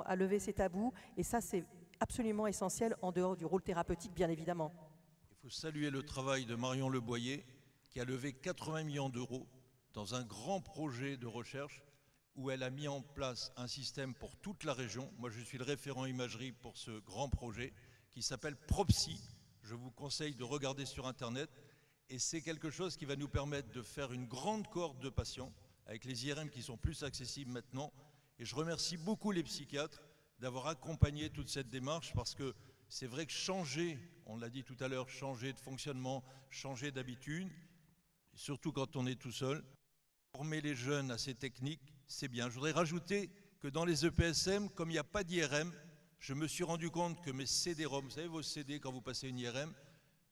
à lever ces tabous, et ça c'est absolument essentiel en dehors du rôle thérapeutique, bien évidemment. Il faut saluer le travail de Marion Leboyer, qui a levé 80 millions d'euros dans un grand projet de recherche où elle a mis en place un système pour toute la région. Moi, je suis le référent imagerie pour ce grand projet qui s'appelle Propsy. Je vous conseille de regarder sur Internet. Et c'est quelque chose qui va nous permettre de faire une grande cohorte de patients avec les IRM qui sont plus accessibles maintenant. Et je remercie beaucoup les psychiatres d'avoir accompagné toute cette démarche, parce que c'est vrai que changer, on l'a dit tout à l'heure, changer de fonctionnement, changer d'habitude, surtout quand on est tout seul, former les jeunes à ces techniques, c'est bien. Je voudrais rajouter que dans les EPSM, comme il n'y a pas d'IRM, je me suis rendu compte que mes CD-ROM, vous savez vos CD quand vous passez une IRM,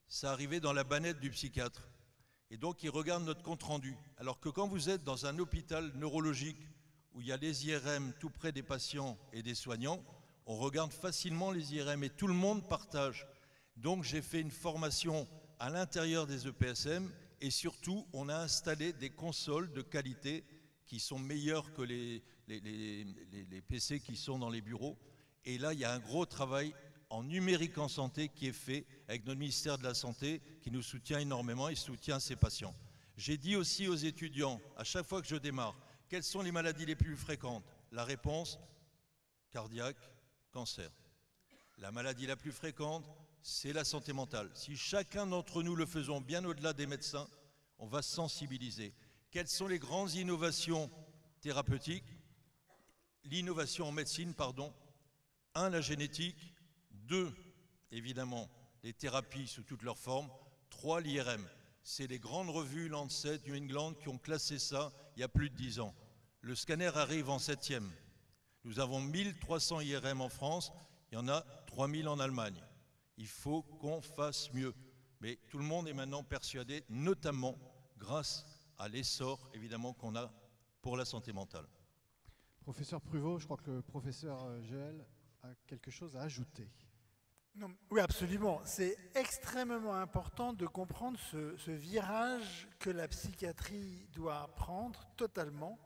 ça arrivait dans la bannette du psychiatre. Et donc il regarde notre compte-rendu. Alors que quand vous êtes dans un hôpital neurologique où il y a les IRM tout près des patients et des soignants, on regarde facilement les IRM et tout le monde partage. Donc j'ai fait une formation à l'intérieur des EPSM et surtout on a installé des consoles de qualité qui sont meilleures que les PC qui sont dans les bureaux. Et là il y a un gros travail en numérique en santé qui est fait avec notre ministère de la Santé qui nous soutient énormément et soutient ses patients. J'ai dit aussi aux étudiants, à chaque fois que je démarre, quelles sont les maladies les plus fréquentes? La réponse, cardiaque, cancer. La maladie la plus fréquente, c'est la santé mentale. Si chacun d'entre nous le faisons bien au-delà des médecins, on va sensibiliser. Quelles sont les grandes innovations thérapeutiques? L'innovation en médecine, pardon. 1, la génétique. 2, évidemment, les thérapies sous toutes leurs formes. 3, l'IRM. C'est les grandes revues Lancet, New England qui ont classé ça il y a plus de 10 ans. Le scanner arrive en 7e. Nous avons 1300 IRM en France, il y en a 3000 en Allemagne. Il faut qu'on fasse mieux. Mais tout le monde est maintenant persuadé, notamment grâce à l'essor, évidemment, qu'on a pour la santé mentale. Professeur Pruvot, je crois que le professeur Joël a quelque chose à ajouter. Non, oui, absolument. C'est extrêmement important de comprendre ce virage que la psychiatrie doit prendre totalement,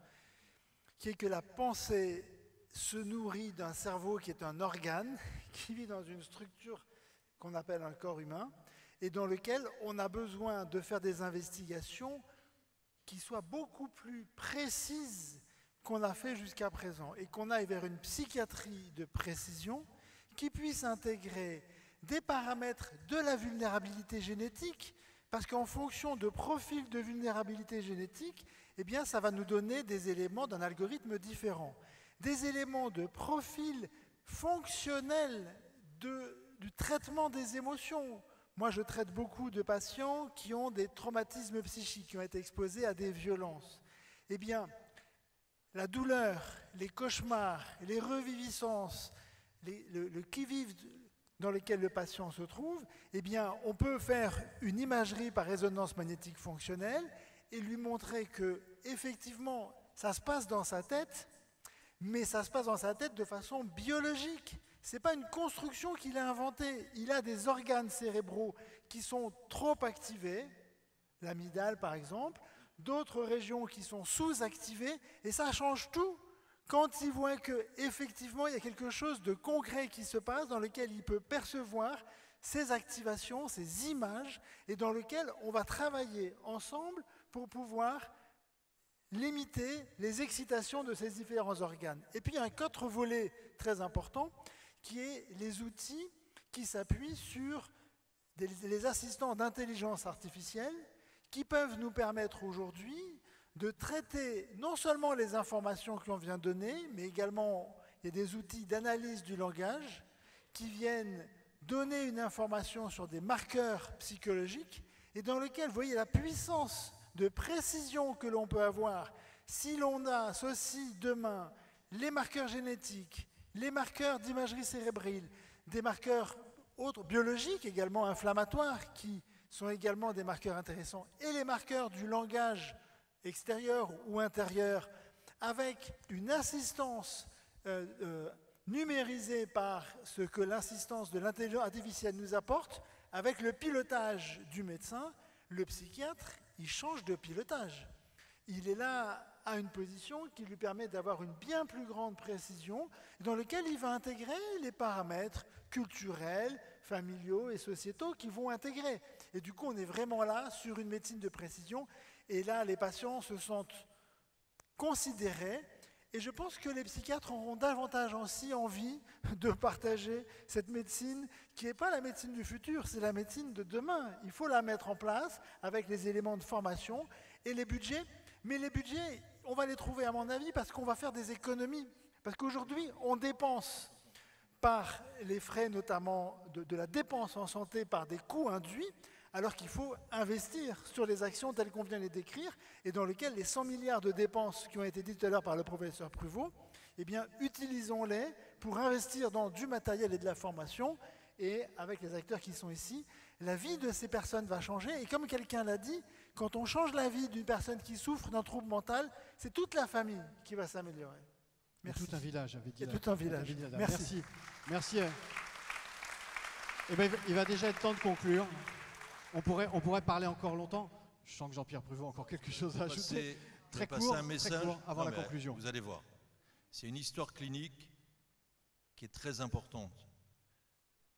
qui est que la pensée se nourrit d'un cerveau qui est un organe, qui vit dans une structure qu'on appelle un corps humain, et dans lequel on a besoin de faire des investigations qui soient beaucoup plus précises qu'on a fait jusqu'à présent, et qu'on aille vers une psychiatrie de précision qui puisse intégrer des paramètres de la vulnérabilité génétique, parce qu'en fonction de profils de vulnérabilité génétique, eh bien, ça va nous donner des éléments d'un algorithme différent. Des éléments de profil fonctionnel du traitement des émotions. Moi, je traite beaucoup de patients qui ont des traumatismes psychiques, qui ont été exposés à des violences. Eh bien, la douleur, les cauchemars, les reviviscences, le qui-vive dans lequel le patient se trouve, eh bien, on peut faire une imagerie par résonance magnétique fonctionnelle et lui montrer que, effectivement, ça se passe dans sa tête, mais ça se passe dans sa tête de façon biologique. Ce n'est pas une construction qu'il a inventée. Il a des organes cérébraux qui sont trop activés, l'amygdale par exemple, d'autres régions qui sont sous-activées, et ça change tout. Quand il voit qu'effectivement, il y a quelque chose de concret qui se passe, dans lequel il peut percevoir ces activations, ces images, et dans lequel on va travailler ensemble pour pouvoir limiter les excitations de ces différents organes. Et puis, il y a un autre volet très important, qui est les outils qui s'appuient sur les assistants d'intelligence artificielle, qui peuvent nous permettre aujourd'hui de traiter non seulement les informations que l'on vient donner, mais également il y a des outils d'analyse du langage qui viennent donner une information sur des marqueurs psychologiques et dans lesquels, vous voyez la puissance de précision que l'on peut avoir si l'on associe demain les marqueurs génétiques, les marqueurs d'imagerie cérébrale, des marqueurs autres biologiques également inflammatoires qui sont également des marqueurs intéressants, et les marqueurs du langage extérieur ou intérieur avec une assistance numérisée par ce que l'assistance de l'intelligence artificielle nous apporte, avec le pilotage du médecin, le psychiatre, il change de pilotage. Il est là à une position qui lui permet d'avoir une bien plus grande précision, dans laquelle il va intégrer les paramètres culturels, familiaux et sociétaux qui vont intégrer. Et du coup, on est vraiment là sur une médecine de précision, et là, les patients se sentent considérés, et je pense que les psychiatres auront davantage aussi envie de partager cette médecine qui n'est pas la médecine du futur, c'est la médecine de demain. Il faut la mettre en place avec les éléments de formation et les budgets. Mais les budgets, on va les trouver à mon avis parce qu'on va faire des économies. Parce qu'aujourd'hui, on dépense par les frais notamment de la dépense en santé par des coûts induits, alors qu'il faut investir sur les actions telles qu'on vient les décrire, et dans lesquelles les 100 milliards de dépenses qui ont été dites tout à l'heure par le professeur Pruvot, eh bien, utilisons-les pour investir dans du matériel et de la formation, et avec les acteurs qui sont ici, la vie de ces personnes va changer, et comme quelqu'un l'a dit, quand on change la vie d'une personne qui souffre d'un trouble mental, c'est toute la famille qui va s'améliorer. Merci. Tout un village, avait dit. Et tout un village. Merci. Merci. Eh bien, il va déjà être temps de conclure. On pourrait parler encore longtemps. Je sens que Jean-Pierre Pruvot a encore quelque chose à ajouter. Très court avant la conclusion. Vous allez voir. C'est une histoire clinique qui est très importante.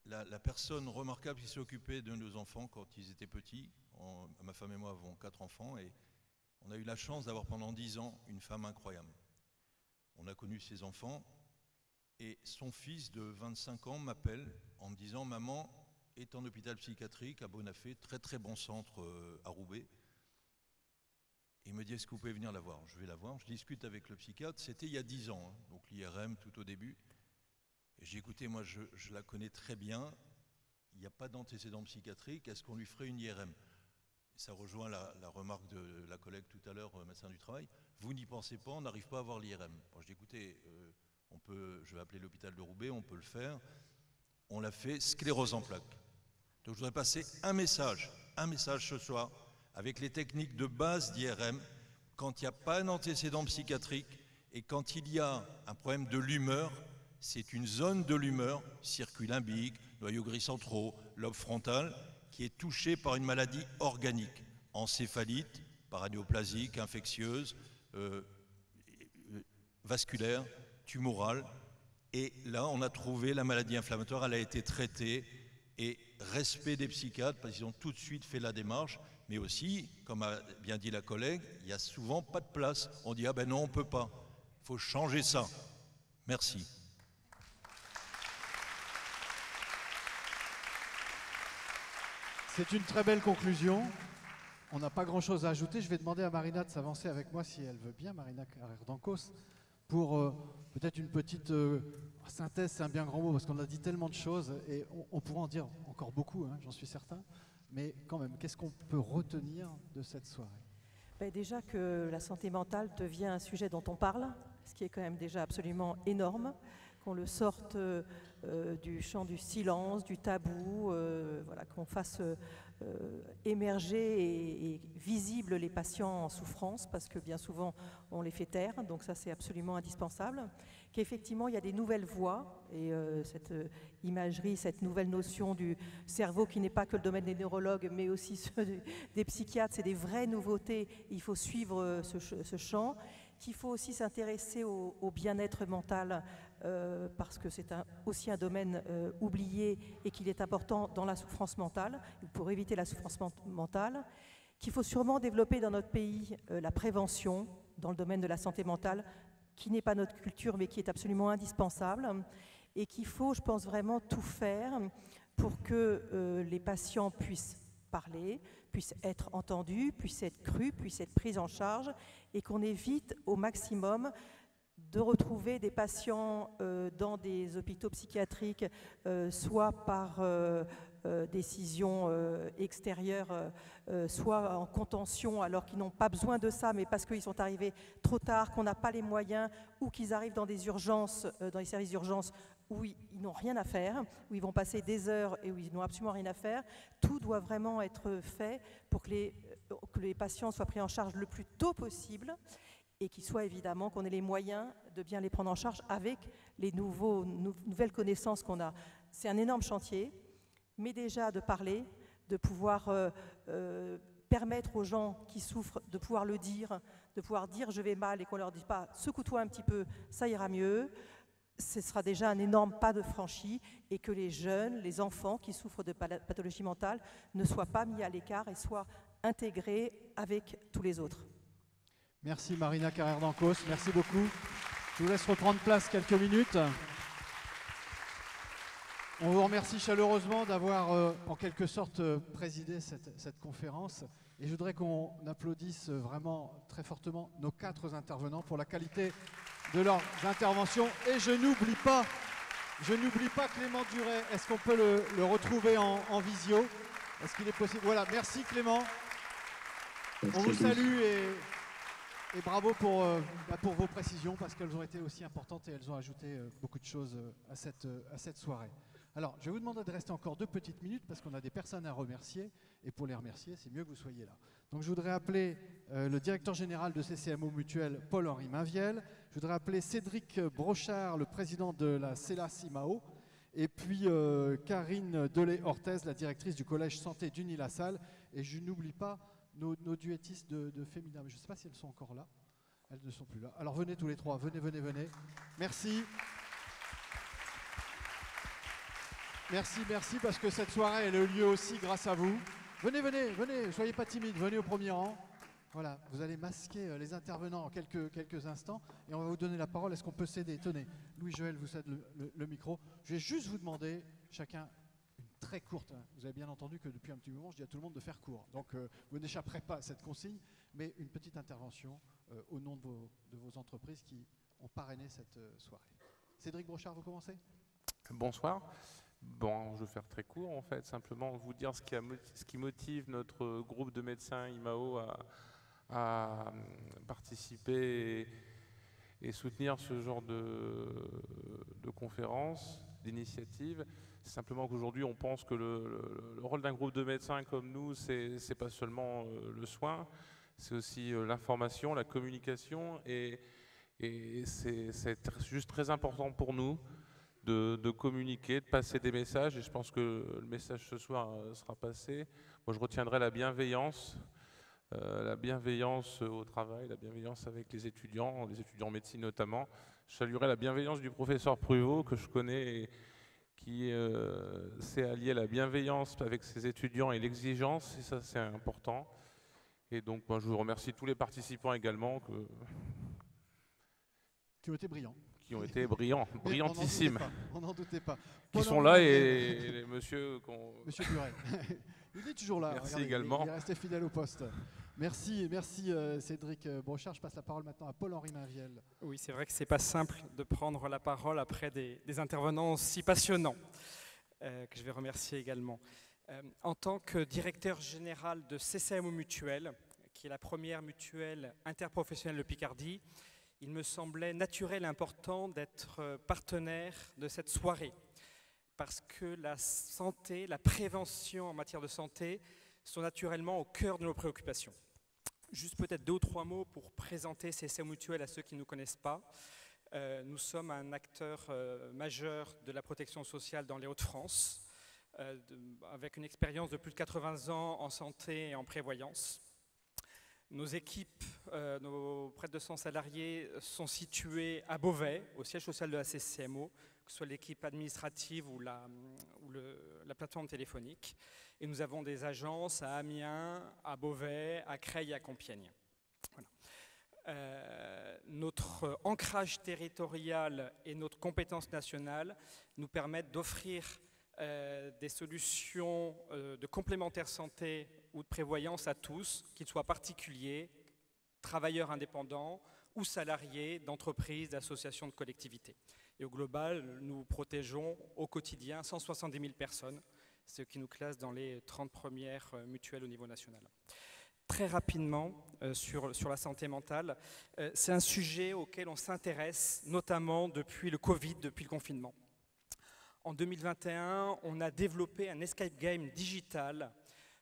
La personne remarquable qui s'est occupée de nos enfants quand ils étaient petits, ma femme et moi avons 4 enfants, et on a eu la chance d'avoir pendant 10 ans une femme incroyable. On a connu ses enfants, et son fils de 25 ans m'appelle en me disant « Maman est en hôpital psychiatrique à Bonafé, très très bon centre à Roubaix. » Il me dit « Est-ce que vous pouvez venir la voir ?» Je vais la voir, je discute avec le psychiatre, c'était il y a 10 ans, hein, donc l'IRM tout au début. Et j'ai écouté, moi je la connais très bien, il n'y a pas d'antécédent psychiatrique, est-ce qu'on lui ferait une IRM? Et ça rejoint la remarque de la collègue tout à l'heure, médecin du travail. Vous n'y pensez pas, on n'arrive pas à avoir l'IRM. Bon, je dis écoutez, je vais appeler l'hôpital de Roubaix, on peut le faire. On l'a fait, sclérose en plaques. Donc je voudrais passer un message ce soir, avec les techniques de base d'IRM, quand il n'y a pas un antécédent psychiatrique et quand il y a un problème de l'humeur, c'est une zone de l'humeur, circuit limbique, noyaux gris centraux, lobe frontal, qui est touchée par une maladie organique, encéphalite, paranéoplasique, infectieuse, vasculaire, tumorale. Et là, on a trouvé la maladie inflammatoire, elle a été traitée, et respect des psychiatres, parce qu'ils ont tout de suite fait la démarche, mais aussi, comme a bien dit la collègue, il n'y a souvent pas de place. On dit « Ah ben non, on ne peut pas ». Il faut changer ça. Merci. C'est une très belle conclusion. On n'a pas grand-chose à ajouter. Je vais demander à Marina de s'avancer avec moi, si elle veut bien, Marina Carrère-Dancos, pour peut-être une petite synthèse, c'est un bien grand mot, parce qu'on a dit tellement de choses, et on pourra en dire encore beaucoup, hein, j'en suis certain. Mais quand même, qu'est-ce qu'on peut retenir de cette soirée? Déjà que la santé mentale devient un sujet dont on parle, ce qui est quand même déjà absolument énorme, qu'on le sorte du champ du silence, du tabou, voilà, qu'on fasse émerger et visible les patients en souffrance, parce que bien souvent on les fait taire, donc ça c'est absolument indispensable. Qu'effectivement il y a des nouvelles voies, et cette imagerie, cette nouvelle notion du cerveau qui n'est pas que le domaine des neurologues, mais aussi ceux des psychiatres, c'est des vraies nouveautés, il faut suivre ce champ, qu'il faut aussi s'intéresser au bien-être mental, parce que c'est aussi un domaine oublié et qu'il est important dans la souffrance mentale, pour éviter la souffrance mentale, qu'il faut sûrement développer dans notre pays la prévention dans le domaine de la santé mentale, qui n'est pas notre culture mais qui est absolument indispensable, et qu'il faut, je pense, vraiment tout faire pour que les patients puissent parler, puissent être entendus, puissent être crus, puissent être pris en charge, et qu'on évite au maximum de retrouver des patients dans des hôpitaux psychiatriques, soit par décisions extérieures, soit en contention alors qu'ils n'ont pas besoin de ça, mais parce qu'ils sont arrivés trop tard, qu'on n'a pas les moyens, ou qu'ils arrivent dans des urgences, dans les services d'urgence, où ils n'ont rien à faire, où ils vont passer des heures et où ils n'ont absolument rien à faire. Tout doit vraiment être fait pour que les patients soient pris en charge le plus tôt possible et qu'il soit évidemment qu'on ait les moyens de bien les prendre en charge avec les nouvelles connaissances qu'on a. C'est un énorme chantier, mais déjà de parler, de pouvoir permettre aux gens qui souffrent de pouvoir le dire, de pouvoir dire je vais mal et qu'on ne leur dise pas secoue-toi un petit peu, ça ira mieux. Ce sera déjà un énorme pas de franchi et que les jeunes, les enfants qui souffrent de pathologie mentale ne soient pas mis à l'écart et soient intégrés avec tous les autres. Merci Marina Carrère-Dancos, merci beaucoup. Je vous laisse reprendre place quelques minutes. On vous remercie chaleureusement d'avoir en quelque sorte présidé cette conférence et je voudrais qu'on applaudisse vraiment très fortement nos 4 intervenants pour la qualité de leurs interventions. Et je n'oublie pas Clément Duret. Est-ce qu'on peut le retrouver en visio? Est-ce qu'il est possible? Voilà, merci Clément. On vous salue et bravo pour vos précisions parce qu'elles ont été aussi importantes et elles ont ajouté beaucoup de choses à cette soirée. Alors, je vais vous demander de rester encore 2 petites minutes parce qu'on a des personnes à remercier et pour les remercier, c'est mieux que vous soyez là. Donc, je voudrais appeler le directeur général de CCMO Mutuelle, Paul-Henri Mainviel. Je voudrais appeler Cédric Brochard, le président de la CELAS IMAO. Et puis Karine Delay-Orthez, la directrice du collège santé d'Unis-la-Salle. Et je n'oublie pas nos duettistes de féminin. Je ne sais pas si elles sont encore là. Elles ne sont plus là. Alors venez tous les 3, venez. Merci. Merci parce que cette soirée elle a eu lieu aussi grâce à vous. Venez, soyez pas timides, venez au premier rang. Voilà, vous allez masquer les intervenants en quelques instants et on va vous donner la parole. Est-ce qu'on peut céder? Tenez, Louis-Joël vous cède le micro. Je vais juste vous demander, chacun, une très courte. Vous avez bien entendu que depuis un petit moment, je dis à tout le monde de faire court. Donc vous n'échapperez pas à cette consigne, mais une petite intervention au nom de vos entreprises qui ont parrainé cette soirée. Cédric Brochard, vous commencez? Bonsoir. Bon, je vais faire très court en fait, simplement vous dire ce qui motive notre groupe de médecins IMAO à participer et soutenir ce genre de conférences, d'initiatives. C'est simplement qu'aujourd'hui on pense que le rôle d'un groupe de médecins comme nous, c'est pas seulement le soin, c'est aussi l'information, la communication et c'est juste très important pour nous de communiquer, de passer des messages et je pense que le message ce soir sera passé. Moi je retiendrai la bienveillance au travail, la bienveillance avec les étudiants en médecine notamment. Je saluerai la bienveillance du professeur Pruvot que je connais et qui sait allier la bienveillance avec ses étudiants et l'exigence et ça c'est important. Et donc moi je vous remercie tous les participants également qui ont été brillants. Qui ont été brillantissimes. On n'en doutait pas. Qui sont là et les monsieur... Monsieur Buret. Il est toujours là. Merci. Regardez, également. Il est resté fidèle au poste. Merci Cédric Brochard. Je passe la parole maintenant à Paul-Henri Mainviel. Oui, c'est vrai que ce n'est pas simple de prendre la parole après des intervenants si passionnants, que je vais remercier également. En tant que directeur général de CCMO Mutuelle, qui est la première mutuelle interprofessionnelle de Picardie, il me semblait naturel et important d'être partenaire de cette soirée parce que la santé, la prévention en matière de santé sont naturellement au cœur de nos préoccupations. Juste peut-être 2 ou 3 mots pour présenter CCMO Mutuelle à ceux qui ne nous connaissent pas. Nous sommes un acteur majeur de la protection sociale dans les Hauts-de-France avec une expérience de plus de 80 ans en santé et en prévoyance. Nos équipes, nos près de 200 salariés sont situés à Beauvais, au siège social de la CCMO, que ce soit l'équipe administrative ou la plateforme téléphonique. Et nous avons des agences à Amiens, à Beauvais, à Creil et à Compiègne. Voilà. Notre ancrage territorial et notre compétence nationale nous permettent d'offrir des solutions de complémentaire santé ou de prévoyance à tous, qu'ils soient particuliers, travailleurs indépendants ou salariés d'entreprises, d'associations, de collectivités. Et au global, nous protégeons au quotidien 170 000 personnes, ce qui nous classe dans les 30 premières mutuelles au niveau national. Très rapidement, sur la santé mentale, c'est un sujet auquel on s'intéresse, notamment depuis le Covid, depuis le confinement. En 2021, on a développé un escape game digital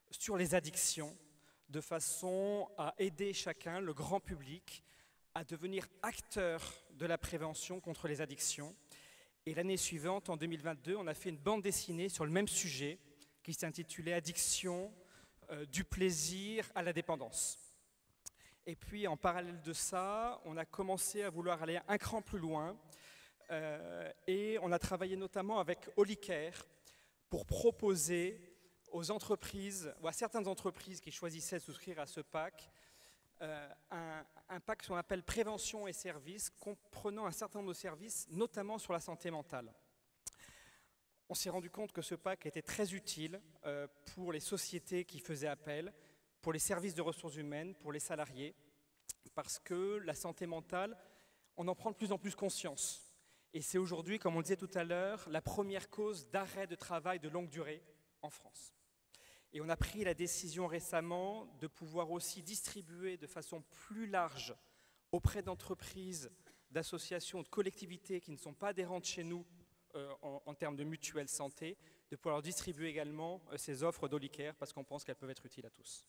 sur les addictions, de façon à aider chacun, le grand public, à devenir acteur de la prévention contre les addictions. Et l'année suivante, en 2022, on a fait une bande dessinée sur le même sujet qui s'intitulait « Addiction, du plaisir à la dépendance ». Et puis, en parallèle de ça, on a commencé à vouloir aller un cran plus loin et on a travaillé notamment avec Holicare pour proposer aux entreprises, ou à certaines entreprises qui choisissaient de souscrire à ce pack, un pack qu'on appelle prévention et services, comprenant un certain nombre de services, notamment sur la santé mentale. On s'est rendu compte que ce pack était très utile pour les sociétés qui faisaient appel, pour les services de ressources humaines, pour les salariés, parce que la santé mentale, on en prend de plus en plus conscience. Et c'est aujourd'hui, comme on le disait tout à l'heure, la première cause d'arrêt de travail de longue durée en France. Et on a pris la décision récemment de pouvoir aussi distribuer de façon plus large auprès d'entreprises, d'associations, de collectivités qui ne sont pas adhérentes chez nous en termes de mutuelle santé, de pouvoir distribuer également ces offres d'Holicare parce qu'on pense qu'elles peuvent être utiles à tous.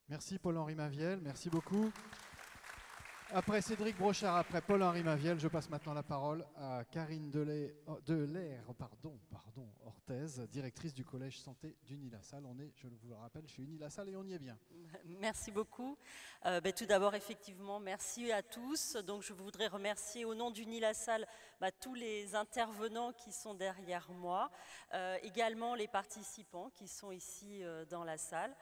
Merci Paul-Henri Maviel, merci beaucoup. Après Cédric Brochard, après Paul-Henri Maviel, je passe maintenant la parole à Karine Orthez, directrice du collège santé d'Unis-la-Salle. On est, je vous le rappelle, chez Unis-la-Salle et on y est bien. Merci beaucoup. Tout d'abord, effectivement, merci à tous. Donc, je voudrais remercier au nom d'Unis-la-Salle tous les intervenants qui sont derrière moi, également les participants qui sont ici dans la salle.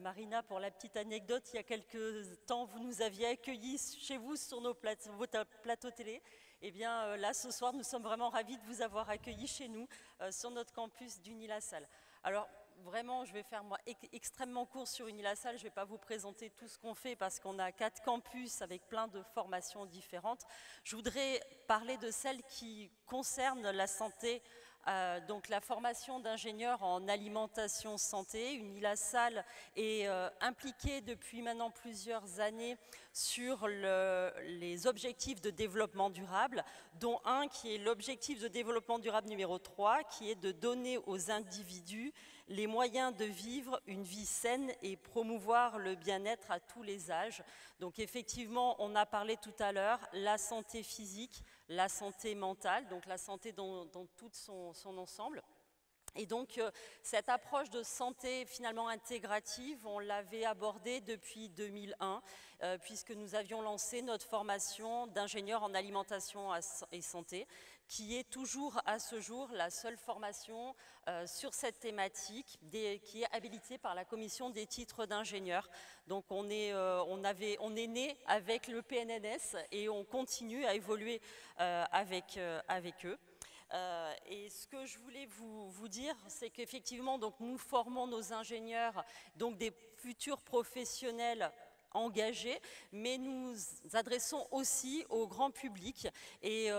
Marina, pour la petite anecdote, il y a quelques temps, vous nous aviez accueillis chez vous sur votre plateau télé. Eh bien, là, ce soir, nous sommes vraiment ravis de vous avoir accueillis chez nous, sur notre campus d'Unis-la-Salle. Alors, vraiment, je vais faire moi extrêmement court sur Unis-la-Salle. Je ne vais pas vous présenter tout ce qu'on fait parce qu'on a 4 campus avec plein de formations différentes. Je voudrais parler de celle qui concerne la santé. Donc la formation d'ingénieurs en alimentation santé. Unis-la-Salle est impliquée depuis maintenant plusieurs années sur les objectifs de développement durable, dont un qui est l'objectif de développement durable numéro 3, qui est de donner aux individus les moyens de vivre une vie saine et promouvoir le bien-être à tous les âges. Donc effectivement, on a parlé tout à l'heure, la santé physique, la santé mentale, donc la santé dans tout son ensemble. Et donc, cette approche de santé finalement intégrative, on l'avait abordée depuis 2001, puisque nous avions lancé notre formation d'ingénieur en alimentation et santé, qui est toujours à ce jour la seule formation sur cette thématique qui est habilitée par la commission des titres d'ingénieur. Donc on est né avec le PNNS et on continue à évoluer avec eux. Et ce que je voulais vous dire, c'est qu'effectivement, nous formons nos ingénieurs, donc des futurs professionnels engagés, mais nous adressons aussi au grand public et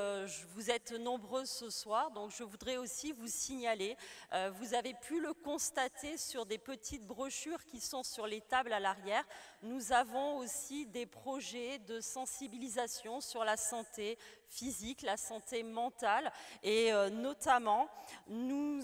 vous êtes nombreux ce soir, donc je voudrais aussi vous signaler, vous avez pu le constater sur des petites brochures qui sont sur les tables à l'arrière, nous avons aussi des projets de sensibilisation sur la santé physique, la santé mentale et notamment nous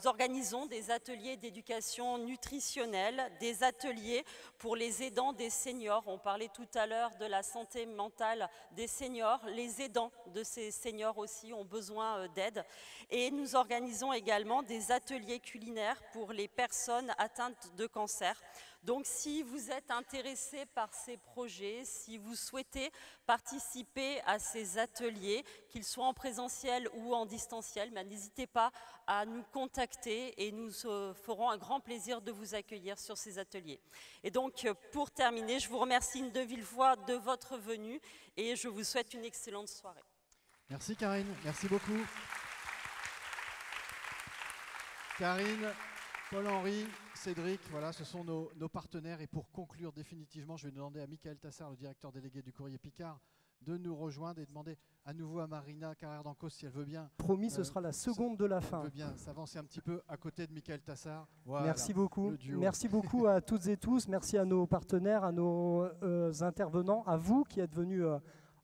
organisons des ateliers d'éducation nutritionnelle, des ateliers pour les aidants des seniors. On parlait tout à l'heure de la santé mentale des seniors. Les aidants de ces seniors aussi ont besoin d'aide. Et nous organisons également des ateliers culinaires pour les personnes atteintes de cancer. Donc si vous êtes intéressé par ces projets, si vous souhaitez participer à ces ateliers, qu'ils soient en présentiel ou en distanciel, n'hésitez pas à nous contacter et nous ferons un grand plaisir de vous accueillir sur ces ateliers. Et donc pour terminer, je vous remercie de vive voix de votre venue et je vous souhaite une excellente soirée. Merci Karine, merci beaucoup. Karine, Paul-Henri, Cédric, voilà, ce sont nos partenaires. Et pour conclure définitivement, je vais demander à Michael Tassard, le directeur délégué du Courrier Picard, de nous rejoindre et demander à nouveau à Marina Carrère d'Ancos si elle veut bien. Promis, ce sera la seconde de la fin. Elle veut bien s'avancer un petit peu à côté de Michael Tassard. Voilà, merci beaucoup. le duo. Merci beaucoup à toutes et tous. Merci à nos partenaires, à nos intervenants, à vous qui êtes venus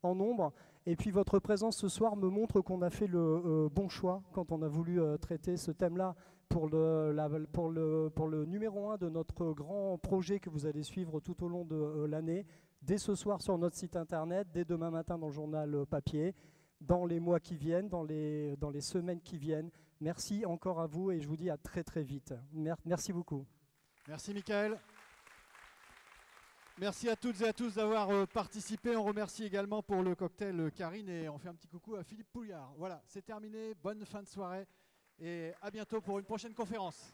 en nombre. Et puis votre présence ce soir me montre qu'on a fait le bon choix quand on a voulu traiter ce thème-là pour le numéro 1 de notre grand projet que vous allez suivre tout au long de l'année. Dès ce soir sur notre site internet, dès demain matin dans le journal papier, dans les mois qui viennent, dans les semaines qui viennent. Merci encore à vous et je vous dis à très très vite. Merci beaucoup. Merci Michael. Merci à toutes et à tous d'avoir participé. On remercie également pour le cocktail Karine et on fait un petit coucou à Philippe Pouillard. Voilà, c'est terminé. Bonne fin de soirée et à bientôt pour une prochaine conférence.